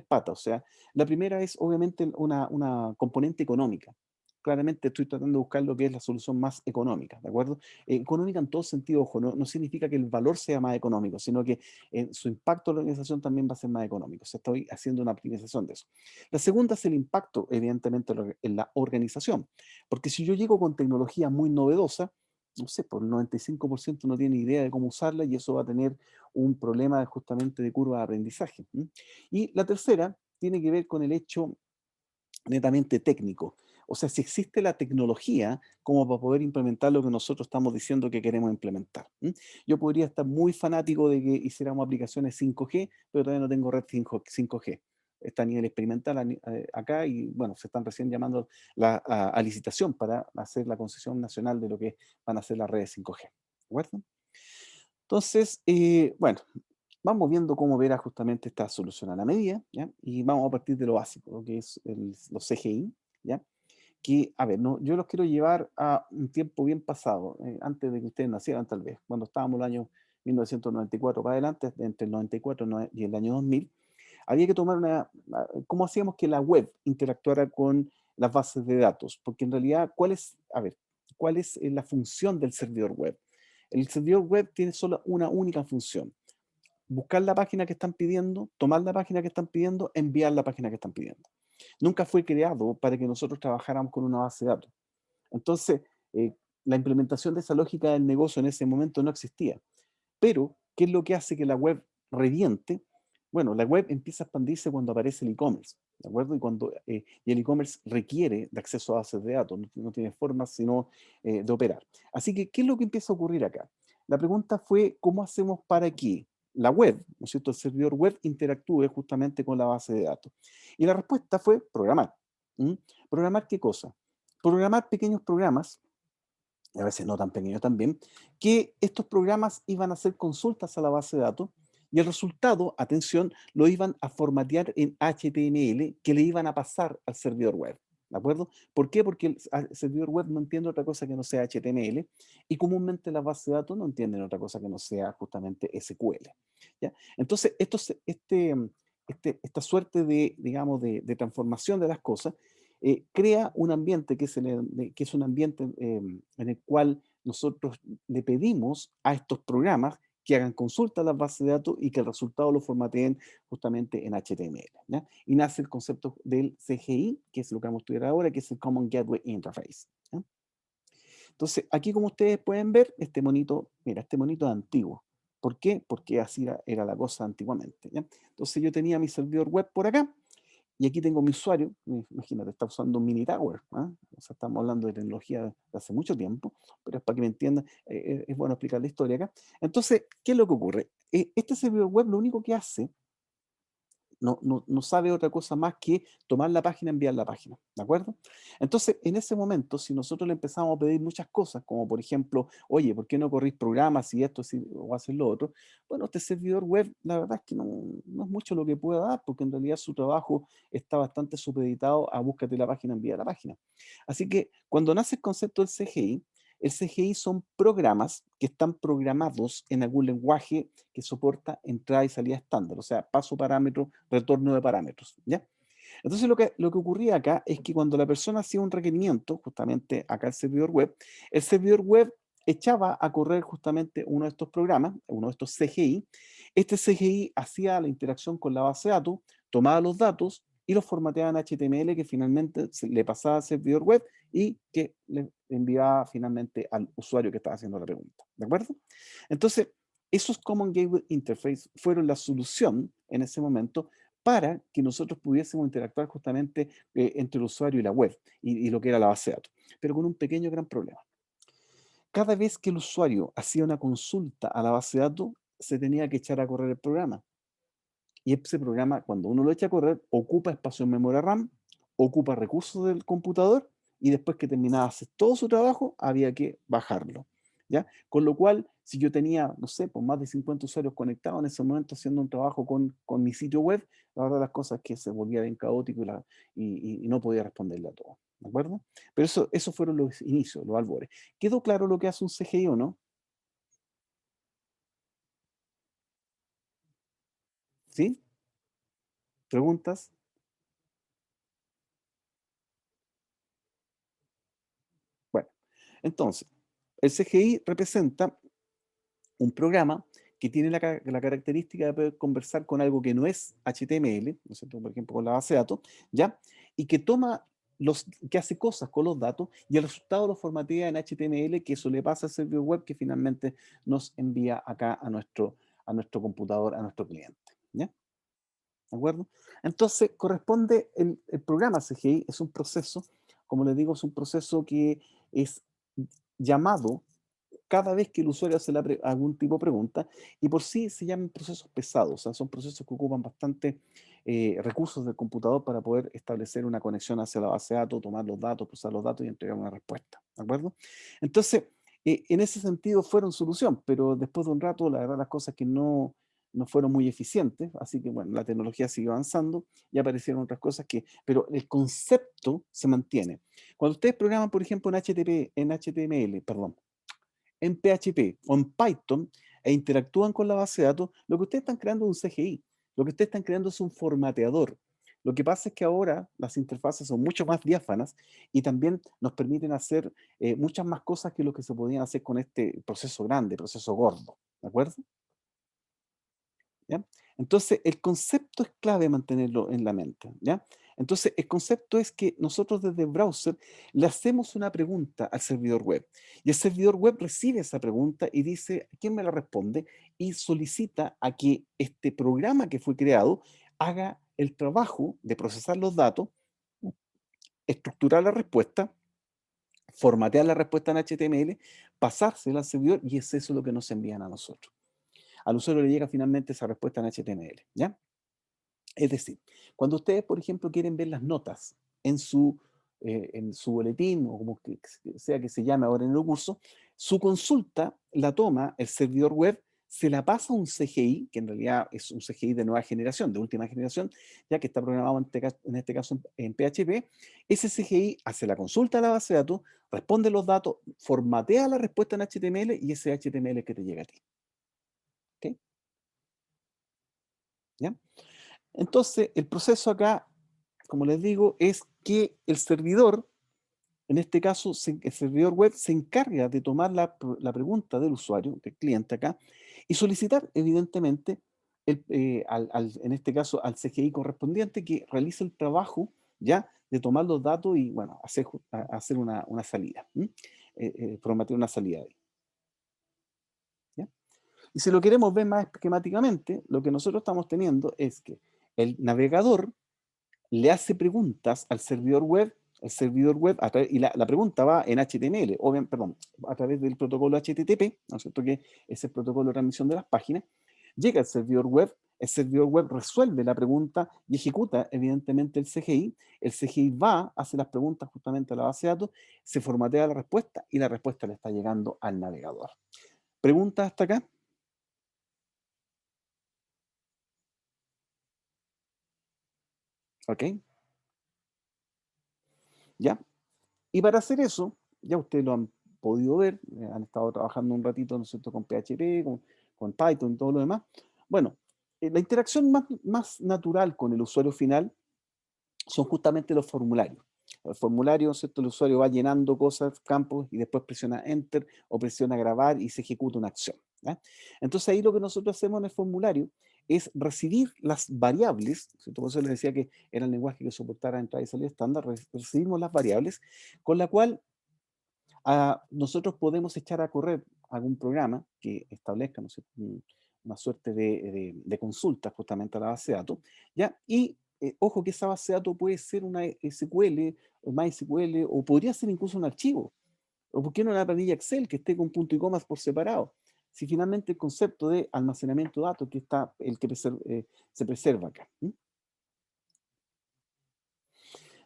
patas, o sea, la primera es obviamente una componente económica. Claramente estoy tratando de buscar lo que es la solución más económica, ¿de acuerdo? Económica en todo sentido, ojo, no significa que el valor sea más económico, sino que su impacto en la organización también va a ser más económico. O sea, estoy haciendo una optimización de eso. La segunda es el impacto, evidentemente, en la organización. Porque si yo llego con tecnología muy novedosa, no sé, por el 95% no tiene idea de cómo usarla y eso va a tener un problema justamente de curva de aprendizaje. Y la tercera tiene que ver con el hecho netamente técnico. O sea, si existe la tecnología como para poder implementar lo que nosotros estamos diciendo que queremos implementar. Yo podría estar muy fanático de que hiciéramos aplicaciones 5G, pero todavía no tengo red 5G. Está a nivel experimental acá y bueno, se están recién llamando a licitación para hacer la concesión nacional de lo que van a ser las redes 5G. ¿De acuerdo? Entonces, bueno, vamos viendo cómo verá justamente esta solución a la medida, ¿ya? Y vamos a partir de lo básico, lo que es los CGI, ¿ya? Que, a ver, no, yo los quiero llevar a un tiempo bien pasado, antes de que ustedes nacieran tal vez, cuando estábamos en el año 1994 para adelante, entre el 94 y el año 2000, había que tomar ¿cómo hacíamos que la web interactuara con las bases de datos? Porque en realidad, ¿cuál es la función del servidor web? El servidor web tiene solo una única función: buscar la página que están pidiendo, tomar la página que están pidiendo, enviar la página que están pidiendo. Nunca fue creado para que nosotros trabajáramos con una base de datos. Entonces, la implementación de esa lógica del negocio en ese momento no existía. Pero, ¿qué es lo que hace que la web reviente? Bueno, la web empieza a expandirse cuando aparece el e-commerce, ¿de acuerdo? Y el e-commerce requiere de acceso a bases de datos, no tiene forma sino de operar. Así que, ¿qué es lo que empieza a ocurrir acá? La pregunta fue, ¿cómo hacemos para que la web, ¿no es cierto?, el servidor web interactúe justamente con la base de datos? Y la respuesta fue programar. ¿Mm? ¿Programar qué cosa? Programar pequeños programas, a veces no tan pequeños también, que estos programas iban a hacer consultas a la base de datos y el resultado, atención, lo iban a formatear en HTML que le iban a pasar al servidor web. ¿De acuerdo? ¿Por qué? Porque el servidor web no entiende otra cosa que no sea HTML y comúnmente las bases de datos no entienden otra cosa que no sea justamente SQL. ¿Ya? Entonces, esta suerte de, digamos, de transformación de las cosas crea un ambiente que es un ambiente en el cual nosotros le pedimos a estos programas que hagan consulta a las bases de datos y que el resultado lo formateen justamente en HTML. ¿Ya? Y nace el concepto del CGI, que es lo que vamos a estudiar ahora, que es el Common Gateway Interface. ¿Ya? Entonces, aquí como ustedes pueden ver, este monito, mira, este monito es antiguo. ¿Por qué? Porque así era la cosa antiguamente. ¿Ya? Entonces yo tenía mi servidor web por acá, y aquí tengo mi usuario, imagínate, está usando un mini tower, ¿ah? O sea, estamos hablando de tecnología de hace mucho tiempo, pero es para que me entiendan, es bueno explicar la historia acá. Entonces, ¿qué es lo que ocurre? Este servidor web lo único que hace no sabe otra cosa más que tomar la página y enviar la página, ¿de acuerdo? Entonces, en ese momento, si nosotros le empezamos a pedir muchas cosas, como por ejemplo, oye, ¿por qué no corrís programas y esto o haces lo otro? Bueno, este servidor web, la verdad es que no es mucho lo que pueda dar, porque en realidad su trabajo está bastante supeditado a búscate la página, envía la página. Así que cuando nace el concepto del CGI, el CGI son programas que están programados en algún lenguaje que soporta entrada y salida estándar, o sea, paso parámetro, retorno de parámetros, ¿ya? Entonces lo que ocurría acá es que cuando la persona hacía un requerimiento, justamente acá el servidor web echaba a correr justamente uno de estos programas, uno de estos CGI. Este CGI hacía la interacción con la base de datos, tomaba los datos y los formateaba en HTML que finalmente le pasaba al servidor web y que le enviaba finalmente al usuario que estaba haciendo la pregunta. ¿De acuerdo? Entonces, esos Common Gateway Interface fueron la solución en ese momento para que nosotros pudiésemos interactuar justamente entre el usuario y la web y lo que era la base de datos, pero con un pequeño gran problema. Cada vez que el usuario hacía una consulta a la base de datos, se tenía que echar a correr el programa. Y ese programa, cuando uno lo echa a correr, ocupa espacio en memoria RAM, ocupa recursos del computador y después que terminaba de hacer todo su trabajo, había que bajarlo. ¿Ya? Con lo cual, si yo tenía, no sé, pues más de 50 usuarios conectados en ese momento haciendo un trabajo con mi sitio web, la verdad las cosas es que se volvía bien caótico y no podía responderle a todo. ¿De acuerdo? Pero esos fueron los inicios, los albores. ¿Quedó claro lo que hace un CGI o no? ¿Sí? ¿Preguntas? Bueno, entonces, el CGI representa un programa que tiene la característica de poder conversar con algo que no es HTML, ¿no es cierto? Por ejemplo, con la base de datos, ¿ya? Y que que hace cosas con los datos y el resultado lo formatea en HTML, que eso le pasa al servidor web que finalmente nos envía acá a nuestro computador, a nuestro cliente, ¿ya? ¿De acuerdo? Entonces, corresponde el programa CGI, es un proceso, como les digo, es un proceso que es llamado cada vez que el usuario hace algún tipo de pregunta, y por sí se llaman procesos pesados, o sea, son procesos que ocupan bastante recursos del computador para poder establecer una conexión hacia la base de datos, tomar los datos, procesar los datos y entregar una respuesta, ¿de acuerdo? Entonces, en ese sentido fueron solución, pero después de un rato, la verdad, las cosas que no fueron muy eficientes, así que bueno, la tecnología siguió avanzando y aparecieron otras cosas pero el concepto se mantiene. Cuando ustedes programan, por ejemplo, en HTML, perdón, en PHP o en Python e interactúan con la base de datos, lo que ustedes están creando es un CGI, lo que ustedes están creando es un formateador. Lo que pasa es que ahora las interfaces son mucho más diáfanas y también nos permiten hacer muchas más cosas que lo que se podían hacer con este proceso grande, proceso gordo. ¿De acuerdo? ¿Ya? Entonces, el concepto es clave mantenerlo en la mente, ¿ya? Entonces, el concepto es que nosotros desde el browser le hacemos una pregunta al servidor web y el servidor web recibe esa pregunta y dice, ¿quién me la responde? Y solicita a que este programa que fue creado haga el trabajo de procesar los datos, estructurar la respuesta, formatear la respuesta en HTML, pasársela al servidor y es eso lo que nos envían a nosotros. Al usuario le llega finalmente esa respuesta en HTML, ¿ya? Es decir, cuando ustedes, por ejemplo, quieren ver las notas en su boletín, o como que sea que se llame ahora en el curso, su consulta la toma el servidor web, se la pasa a un CGI, que en realidad es un CGI de nueva generación, de última generación, ya que está programado en este caso en PHP. Ese CGI hace la consulta a la base de datos, responde los datos, formatea la respuesta en HTML y ese HTML que te llega a ti. ¿Ok? ¿Ya? Entonces, el proceso acá, como les digo, es que el servidor, en este caso, el servidor web se encarga de tomar la pregunta del usuario, del cliente acá, y solicitar, evidentemente, en este caso, al CGI correspondiente que realice el trabajo ya de tomar los datos y, bueno, hacer una salida, formatear una salida ahí. ¿Ya? Y si lo queremos ver más esquemáticamente, lo que nosotros estamos teniendo es que el navegador le hace preguntas al servidor web, y la pregunta va en HTML, o bien, perdón, a través del protocolo HTTP, ¿no es cierto?, que es el protocolo de transmisión de las páginas, llega al servidor web, el servidor web resuelve la pregunta y ejecuta evidentemente el CGI va, hace las preguntas justamente a la base de datos, se formatea la respuesta y la respuesta le está llegando al navegador. ¿Preguntas hasta acá? ¿Ok? ¿Ya? Y para hacer eso, ya ustedes lo han podido ver, han estado trabajando un ratito, ¿no es cierto?, con PHP, con Python y todo lo demás. Bueno, la interacción más natural con el usuario final son justamente los formularios. El formulario, ¿no es cierto?, el usuario va llenando cosas, campos, y después presiona Enter o presiona grabar y se ejecuta una acción. ¿Ya? Entonces ahí lo que nosotros hacemos en el formulario es recibir las variables, ¿cierto? Por eso les decía que era el lenguaje que soportara entrada y salida estándar, recibimos las variables, con la cual nosotros podemos echar a correr algún programa que establezca, ¿no sé?, una suerte de consulta justamente a la base de datos, ¿ya? Y ojo que esa base de datos puede ser una SQL, o MySQL, o podría ser incluso un archivo, o por qué no una planilla Excel que esté con punto y comas por separado. Si finalmente el concepto de almacenamiento de datos que está el que se preserva acá.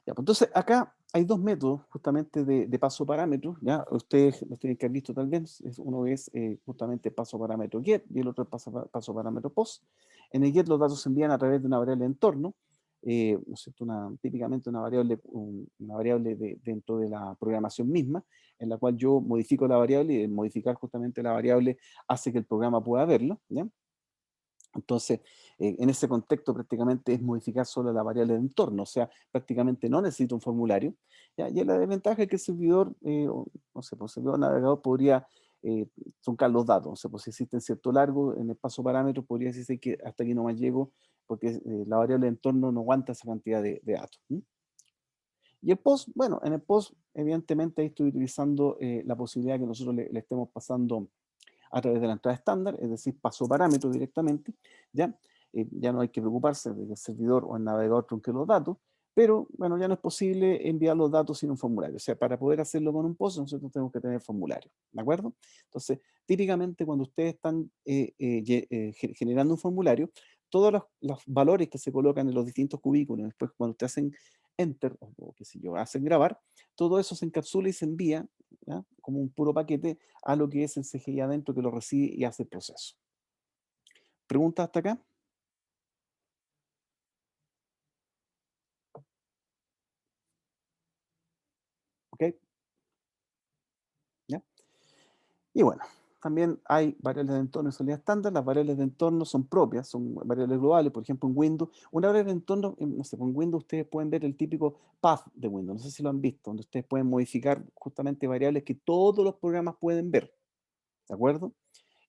Ya, pues entonces, acá hay dos métodos justamente de paso parámetro. ¿Ya? Ustedes los tienen que haber visto tal vez. Uno es justamente paso parámetro get y el otro es paso parámetro post. En el get los datos se envían a través de una variable de entorno, ¿no es cierto? Típicamente una variable dentro de la programación misma, en la cual yo modifico la variable, y modificar justamente la variable hace que el programa pueda verlo. ¿Ya? Entonces, en ese contexto prácticamente es modificar solo la variable de entorno, o sea, prácticamente no necesito un formulario. ¿Ya? Y la desventaja es que el servidor, no sé, pues el servidor navegador podría truncar los datos, o sea, pues si existe cierto largo en el paso parámetro, podría decirse que hasta aquí no más llego, porque la variable de entorno no aguanta esa cantidad de datos. Y el post, bueno, en el post, evidentemente ahí estoy utilizando la posibilidad que nosotros le estemos pasando a través de la entrada estándar, es decir, paso parámetro directamente, ¿ya? Ya no hay que preocuparse de que el servidor o el navegador trunque los datos, pero bueno, ya no es posible enviar los datos sin un formulario. O sea, para poder hacerlo con un post, nosotros tenemos que tener formulario, ¿de acuerdo? Entonces, típicamente cuando ustedes están generando un formulario, todos los valores que se colocan en los distintos cubículos, después cuando ustedes hacen Enter, o qué sé yo, hacen grabar, todo eso se encapsula y se envía, ¿ya?, como un puro paquete a lo que es el CGI adentro, que lo recibe y hace el proceso. ¿Preguntas hasta acá? ¿Ok? ¿Ya? Y bueno, también hay variables de entorno y salida estándar. Las variables de entorno son propias, son variables globales. Por ejemplo, en Windows, una variable de entorno, no sé, en Windows ustedes pueden ver el típico path de Windows, no sé si lo han visto, donde ustedes pueden modificar justamente variables que todos los programas pueden ver, ¿de acuerdo?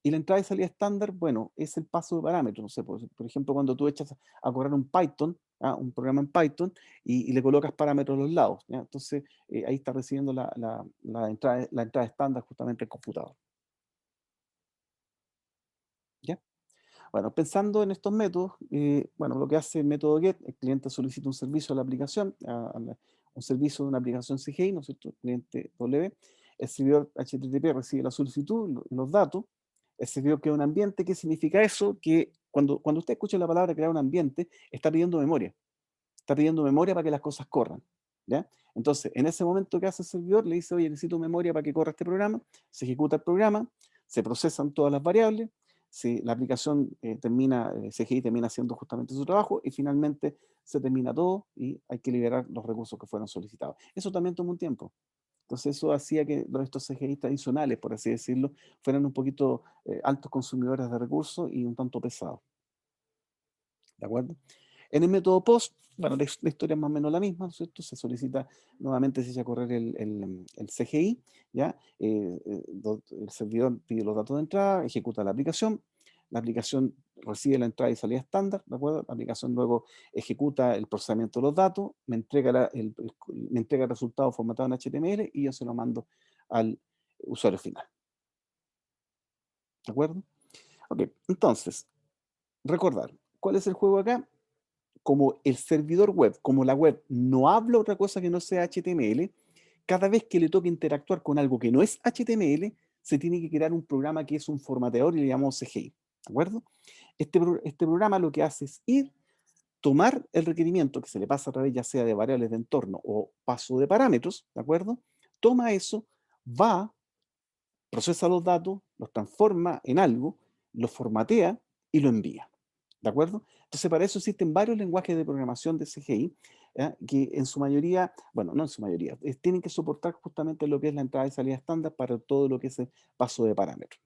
Y la entrada y salida estándar, bueno, es el paso de parámetros. No sé, por ejemplo, cuando tú echas a correr un Python, un programa en Python, y le colocas parámetros a los lados, ¿ya? Entonces, ahí está recibiendo la entrada estándar justamente el computador. ¿Ya? Bueno, pensando en estos métodos, bueno, lo que hace el método GET, el cliente solicita un servicio a la aplicación, un servicio de una aplicación CGI, ¿no es cierto? El cliente W, el servidor HTTP recibe la solicitud, los datos, el servidor crea un ambiente. ¿Qué significa eso? Que cuando usted escucha la palabra crear un ambiente, está pidiendo memoria para que las cosas corran. ¿ya? Entonces, en ese momento que hace el servidor, le dice, oye, necesito memoria para que corra este programa, se ejecuta el programa, se procesan todas las variables, si la aplicación CGI termina haciendo justamente su trabajo y finalmente se termina todo y hay que liberar los recursos que fueron solicitados. Eso también toma un tiempo. Entonces eso hacía que estos CGI tradicionales, por así decirlo, fueran un poquito altos consumidores de recursos y un tanto pesados. ¿De acuerdo? En el método POST, bueno, la historia es más o menos la misma, ¿no es cierto? Se solicita nuevamente, se echa a correr el CGI, ¿ya? El servidor pide los datos de entrada, ejecuta la aplicación recibe la entrada y salida estándar, ¿de acuerdo? La aplicación luego ejecuta el procesamiento de los datos, me entrega el resultado formatado en HTML y yo se lo mando al usuario final. ¿De acuerdo? Ok, entonces, recordar, ¿cuál es el juego acá? Como el servidor web, como la web no habla otra cosa que no sea HTML, cada vez que le toque interactuar con algo que no es HTML, se tiene que crear un programa que es un formateador y le llamamos CGI. ¿De acuerdo? Este programa lo que hace es tomar el requerimiento que se le pasa a través ya sea de variables de entorno o paso de parámetros, ¿de acuerdo? Toma eso, va, procesa los datos, los transforma en algo, los formatea y lo envía. ¿De acuerdo? Entonces, para eso existen varios lenguajes de programación de CGI, que en su mayoría, bueno, no en su mayoría, tienen que soportar justamente lo que es la entrada y salida estándar para todo lo que es el paso de parámetros.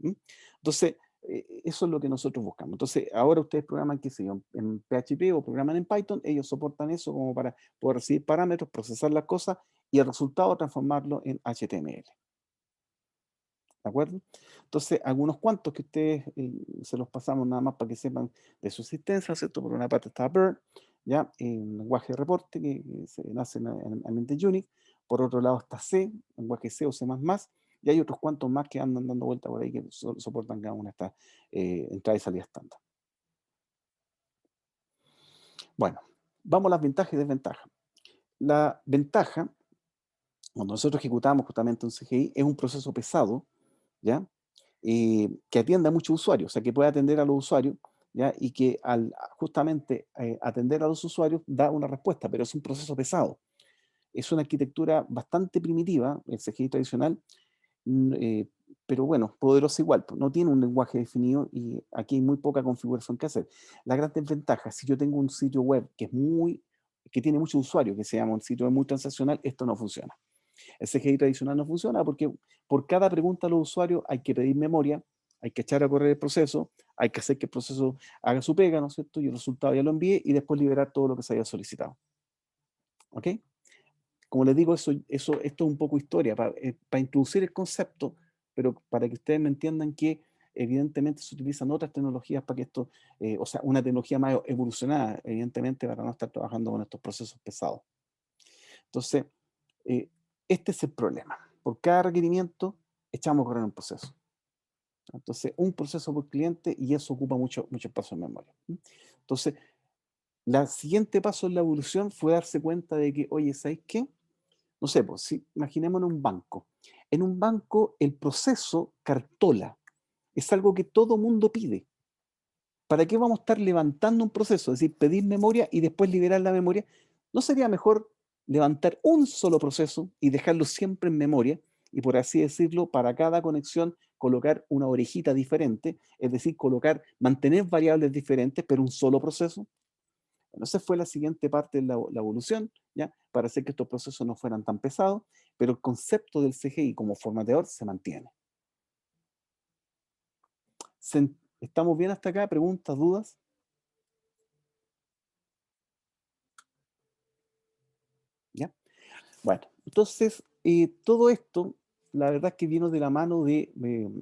Entonces, eso es lo que nosotros buscamos. Entonces, ahora ustedes programan, qué sé yo, en PHP o programan en Python, ellos soportan eso como para poder recibir parámetros, procesar las cosas y el resultado transformarlo en HTML. ¿De acuerdo? Entonces, algunos cuantos que ustedes se los pasamos nada más para que sepan de su existencia, ¿cierto? Por una parte está Bird, ¿ya? Un lenguaje de reporte que se nace en ambiente Unix. Por otro lado está C, lenguaje C o C++, y hay otros cuantos más que andan dando vuelta por ahí que soportan cada una de estas entrada y salida estándar. Bueno, vamos a las ventajas y desventajas. La ventaja, cuando nosotros ejecutamos justamente un CGI, es un proceso pesado, ¿ya? Que atienda a muchos usuarios, o sea, que pueda atender a los usuarios, ¿ya? Y que al justamente atender a los usuarios da una respuesta, pero es un proceso pesado. Es una arquitectura bastante primitiva, el CGI tradicional, pero bueno, poderosa igual, pues, no tiene un lenguaje definido y aquí hay muy poca configuración que hacer. La gran desventaja, si yo tengo un sitio web que tiene muchos usuarios, que se llama un sitio web muy transaccional, esto no funciona. El CGI tradicional no funciona porque por cada pregunta a los usuarios hay que pedir memoria, hay que echar a correr el proceso, hay que hacer que el proceso haga su pega, ¿no es cierto? Y el resultado ya lo envíe y después liberar todo lo que se haya solicitado. ¿Ok? Como les digo, esto es un poco historia, para introducir el concepto, pero para que ustedes me entiendan que evidentemente se utilizan otras tecnologías para que esto, o sea, una tecnología más evolucionada, evidentemente, para no estar trabajando con estos procesos pesados. Entonces, este es el problema. Por cada requerimiento echamos a correr un proceso. Entonces, un proceso por cliente y eso ocupa mucho espacio en memoria. Entonces, el siguiente paso en la evolución fue darse cuenta de que, oye, ¿sabes qué? No sé, pues, imaginémonos un banco. En un banco, el proceso cartola es algo que todo mundo pide. ¿Para qué vamos a estar levantando un proceso? Es decir, pedir memoria y después liberar la memoria. ¿No sería mejor levantar un solo proceso y dejarlo siempre en memoria? Y por así decirlo, para cada conexión colocar una orejita diferente, es decir, mantener variables diferentes, pero un solo proceso. Bueno, esa fue la siguiente parte de la evolución, ¿ya? Para hacer que estos procesos no fueran tan pesados, pero el concepto del CGI como formateador se mantiene. ¿Estamos bien hasta acá? ¿Preguntas, dudas? ¿Ya? Bueno, entonces, todo esto, la verdad es que vino de la mano de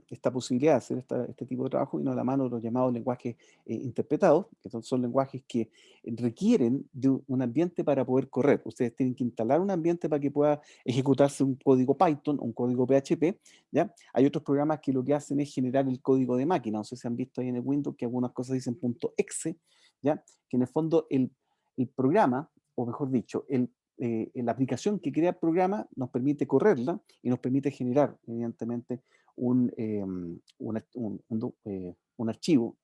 esta posibilidad de hacer este tipo de trabajo, vino de la mano de los llamados lenguajes interpretados, que son lenguajes que requieren de un ambiente para poder correr. Ustedes tienen que instalar un ambiente para que pueda ejecutarse un código Python, un código PHP, ¿ya? Hay otros programas que lo que hacen es generar el código de máquina. No sé si han visto ahí en el Windows que algunas cosas dicen .exe, ¿ya? Que en el fondo el programa, o mejor dicho, la aplicación que crea el programa nos permite correrla y nos permite generar, evidentemente, un archivo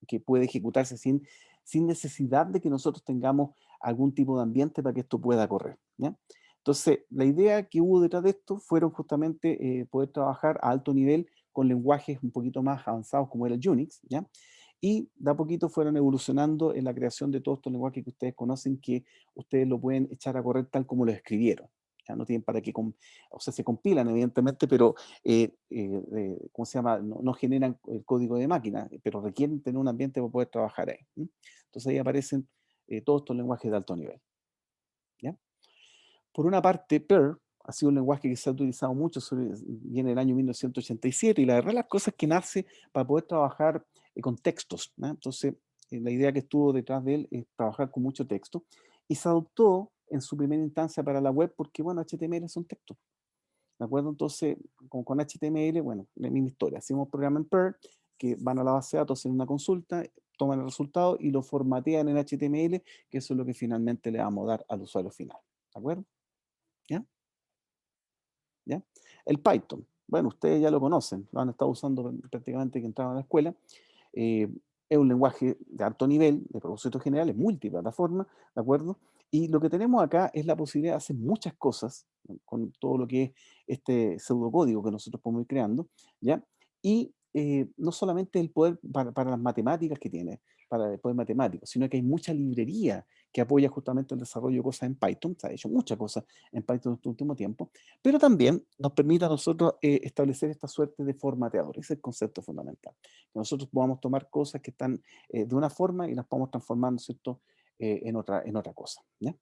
que puede ejecutarse sin sin necesidad de que nosotros tengamos algún tipo de ambiente para que esto pueda correr, ¿ya? Entonces, la idea que hubo detrás de esto fueron justamente poder trabajar a alto nivel con lenguajes un poquito más avanzados como era el Unix, ¿ya? Y de a poquito fueron evolucionando en la creación de todos estos lenguajes que ustedes conocen, que ustedes lo pueden echar a correr tal como lo escribieron. Ya no tienen para qué, o sea, se compilan evidentemente, pero, ¿cómo se llama? No generan el código de máquina, pero requieren tener un ambiente para poder trabajar ahí. Entonces ahí aparecen todos estos lenguajes de alto nivel. ¿Ya? Por una parte, Perl ha sido un lenguaje que se ha utilizado mucho, viene del año 1987, y la verdad las cosas que nace para poder trabajar con textos, ¿no? Entonces, la idea que estuvo detrás de él es trabajar con mucho texto, y se adoptó en su primera instancia para la web porque, bueno, HTML son textos, ¿de acuerdo? Entonces, con HTML, bueno, la misma historia, hacemos un programa en Perl, que van a la base de datos, hacen una consulta, toman el resultado y lo formatean en HTML, que eso es lo que finalmente le vamos a dar al usuario final, ¿de acuerdo? ¿Ya? ¿Ya? El Python, bueno, ustedes ya lo conocen, lo han estado usando prácticamente que entraban a la escuela. eh, es un lenguaje de alto nivel, de propósito general, es multiplataforma, ¿de acuerdo? Y lo que tenemos acá es la posibilidad de hacer muchas cosas, ¿no? Con todo lo que es este pseudocódigo que nosotros podemos ir creando, ¿ya? Y no solamente el poder para las matemáticas que tiene, para el poder matemático, sino que hay mucha librería que apoya justamente el desarrollo de cosas en Python. Se ha hecho muchas cosas en Python en este último tiempo, pero también nos permite a nosotros establecer esta suerte de formateador. Ese es el concepto fundamental. Que nosotros podamos tomar cosas que están de una forma y las podamos transformar, ¿no es cierto?, en otra cosa. ¿Ya?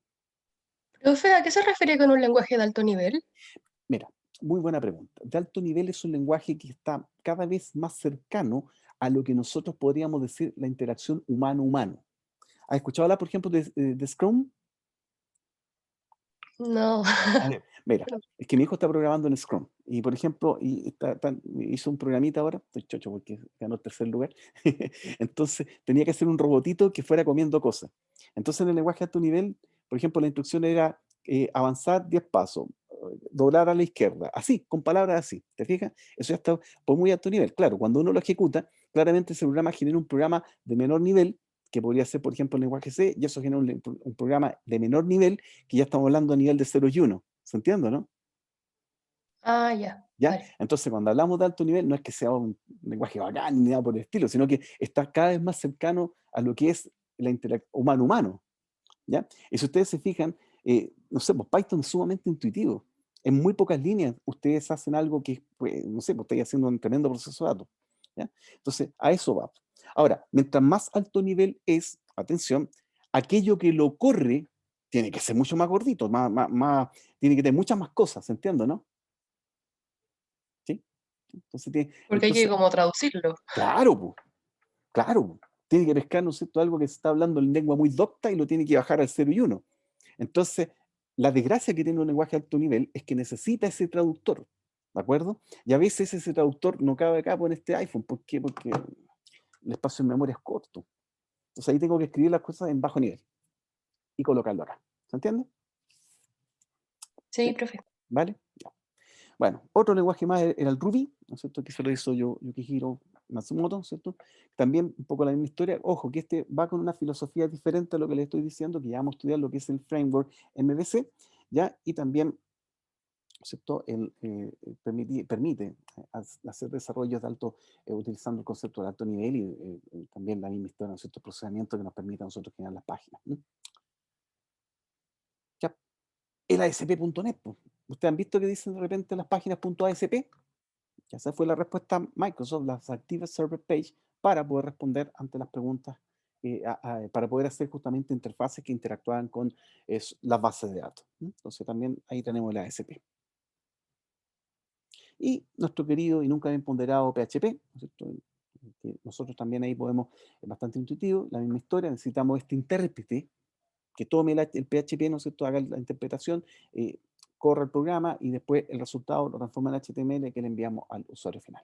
Profe, ¿a qué se refiere con un lenguaje de alto nivel? Mira, muy buena pregunta. De alto nivel es un lenguaje que está cada vez más cercano a lo que nosotros podríamos decir la interacción humano-humano. ¿Has escuchado hablar, por ejemplo, de Scrum? No. A ver, mira, es que mi hijo está programando en Scrum y, por ejemplo, hizo un programita ahora, estoy chocho porque ganó el tercer lugar, entonces tenía que hacer un robotito que fuera comiendo cosas. Entonces en el lenguaje de alto nivel, por ejemplo, la instrucción era avanzar 10 pasos, doblar a la izquierda, así, con palabras así, ¿te fijas? Eso ya está por muy alto nivel. Claro, cuando uno lo ejecuta, claramente ese programa genera un programa de menor nivel, que podría ser, por ejemplo, el lenguaje C, y eso genera un programa de menor nivel, que ya estamos hablando a nivel de 0 y 1. ¿Se entiende, no? Ah, ya, ¿Ya? vale. Entonces, cuando hablamos de alto nivel, no es que sea un lenguaje bacán ni nada por el estilo, sino que está cada vez más cercano a lo que es la interacción humano-humano. ¿Ya? Y si ustedes se fijan, no sé, pues Python es sumamente intuitivo. En muy pocas líneas ustedes hacen algo que, pues, no sé, pues estáis haciendo un tremendo proceso de datos. ¿Ya? Entonces, a eso va. Ahora, mientras más alto nivel es, atención, aquello que lo corre tiene que ser mucho más gordito, tiene que tener muchas más cosas, ¿se entiende, no? ¿Sí? Entonces, Porque hay que como traducirlo. claro, pues, claro, po. Tiene que pescar, ¿no es cierto?, algo que se está hablando en lengua muy docta y lo tiene que bajar al 0 y 1. Entonces, la desgracia que tiene un lenguaje de alto nivel es que necesita ese traductor, ¿de acuerdo? Y a veces ese traductor no cabe acá en este iPhone. ¿Por qué? Porque el espacio en memoria es corto. Entonces ahí tengo que escribir las cosas en bajo nivel y colocarlo acá. ¿Se entiende? Sí, ¿Sí? profe. ¿Vale? Ya. Bueno, otro lenguaje más era el Ruby, ¿no es cierto?, que se lo hizo Yukihiro Matsumoto, ¿no es cierto? También un poco la misma historia. Ojo, que este va con una filosofía diferente a lo que les estoy diciendo, que ya vamos a estudiar lo que es el framework MVC, ¿ya? Y también, ¿no es cierto?, permite hacer desarrollos de alto, utilizando el concepto de alto nivel y también la misma historia, ¿no es cierto?, procesamiento que nos permite a nosotros generar las páginas. Ya. El ASP.NET, po. ¿Ustedes han visto que dicen de repente las páginas .asp? Ya esa fue la respuesta a Microsoft, las Active Server Page, para poder responder ante las preguntas, para poder hacer justamente interfaces que interactuaban con las bases de datos. Entonces también ahí tenemos la ASP. Y nuestro querido y nunca bien ponderado PHP, ¿no es cierto?, que nosotros también ahí podemos, es bastante intuitivo, la misma historia, necesitamos este intérprete que tome el PHP, ¿no es cierto?, haga la interpretación, corra el programa y después el resultado lo transforma en HTML que le enviamos al usuario final.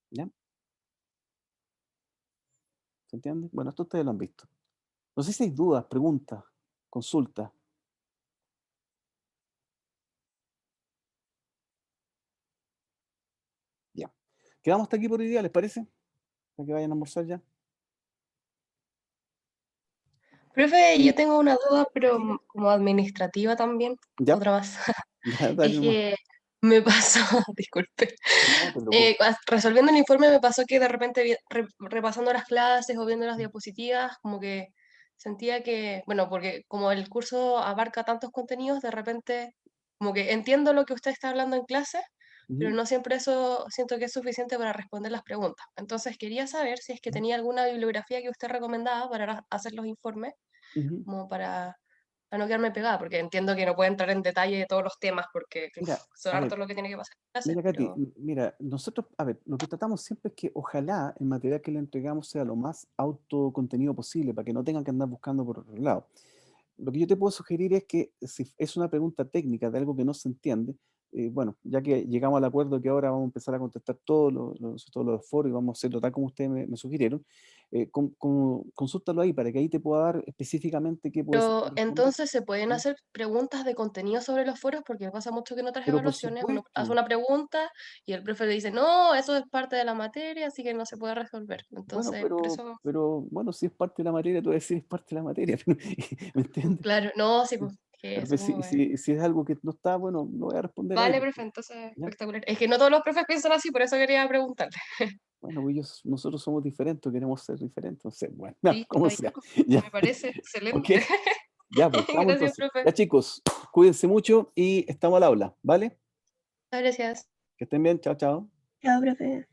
¿Ya? ¿Se entiende? Bueno, esto ustedes lo han visto. No sé si hay dudas, preguntas, consultas. Ya. Quedamos hasta aquí por hoy día, ¿les parece? Para que vayan a almorzar ya. Profe, yo tengo una duda, pero como administrativa también, Ya, otra más. ya, dale Es nomás. que me pasó, disculpe, No te preocupes. resolviendo el informe me pasó que de repente repasando las clases o viendo las diapositivas, como que sentía que, bueno, porque como el curso abarca tantos contenidos, de repente como que entiendo lo que usted está hablando en clase, pero Ujú, no siempre eso siento que es suficiente para responder las preguntas. Entonces quería saber si es que tenía alguna bibliografía que usted recomendaba para hacer los informes, ujú. como para no quedarme pegada, porque entiendo que no puedo entrar en detalle de todos los temas, porque Mira, son a ver, harto lo que tiene que pasar en clases, mira, Katy, pero mira, nosotros, a ver, lo que tratamos siempre es que ojalá el material que le entregamos sea lo más autocontenido posible para que no tengan que andar buscando por otro lado. Lo que yo te puedo sugerir es que si es una pregunta técnica de algo que no se entiende, bueno, ya que llegamos al acuerdo que ahora vamos a empezar a contestar todos los foros y vamos a hacerlo tal como ustedes me sugirieron, consúltalo ahí para que ahí te pueda dar específicamente qué puede ser que responde. entonces se pueden ¿Mm? hacer preguntas de contenido sobre los foros, porque pasa mucho que en otras Pero por evaluaciones uno hace supuesto, una pregunta y el profe le dice, no, eso es parte de la materia, así que no se puede resolver. bueno, Entonces, por eso, bueno, si es parte de la materia, tú vas a decir es parte de la materia, ¿me entiendes? claro, no, sí, pues, que Pero pues supongo que... si es algo que no está, bueno, lo voy a responder ahí, Vale, pues, profe, entonces, ¿ya? espectacular. Es que no todos los profes piensan así, por eso quería preguntarle. Bueno, pues nosotros somos diferentes, queremos ser diferentes, entonces, bueno, ya, Sí, como está sea, bien, ya, me parece ¿ok? excelente. Ya, pues, estamos Gracias, entonces. profe. Ya, chicos, cuídense mucho y estamos al habla, ¿vale? Gracias. Que estén bien, chao, chao. Chao, profe.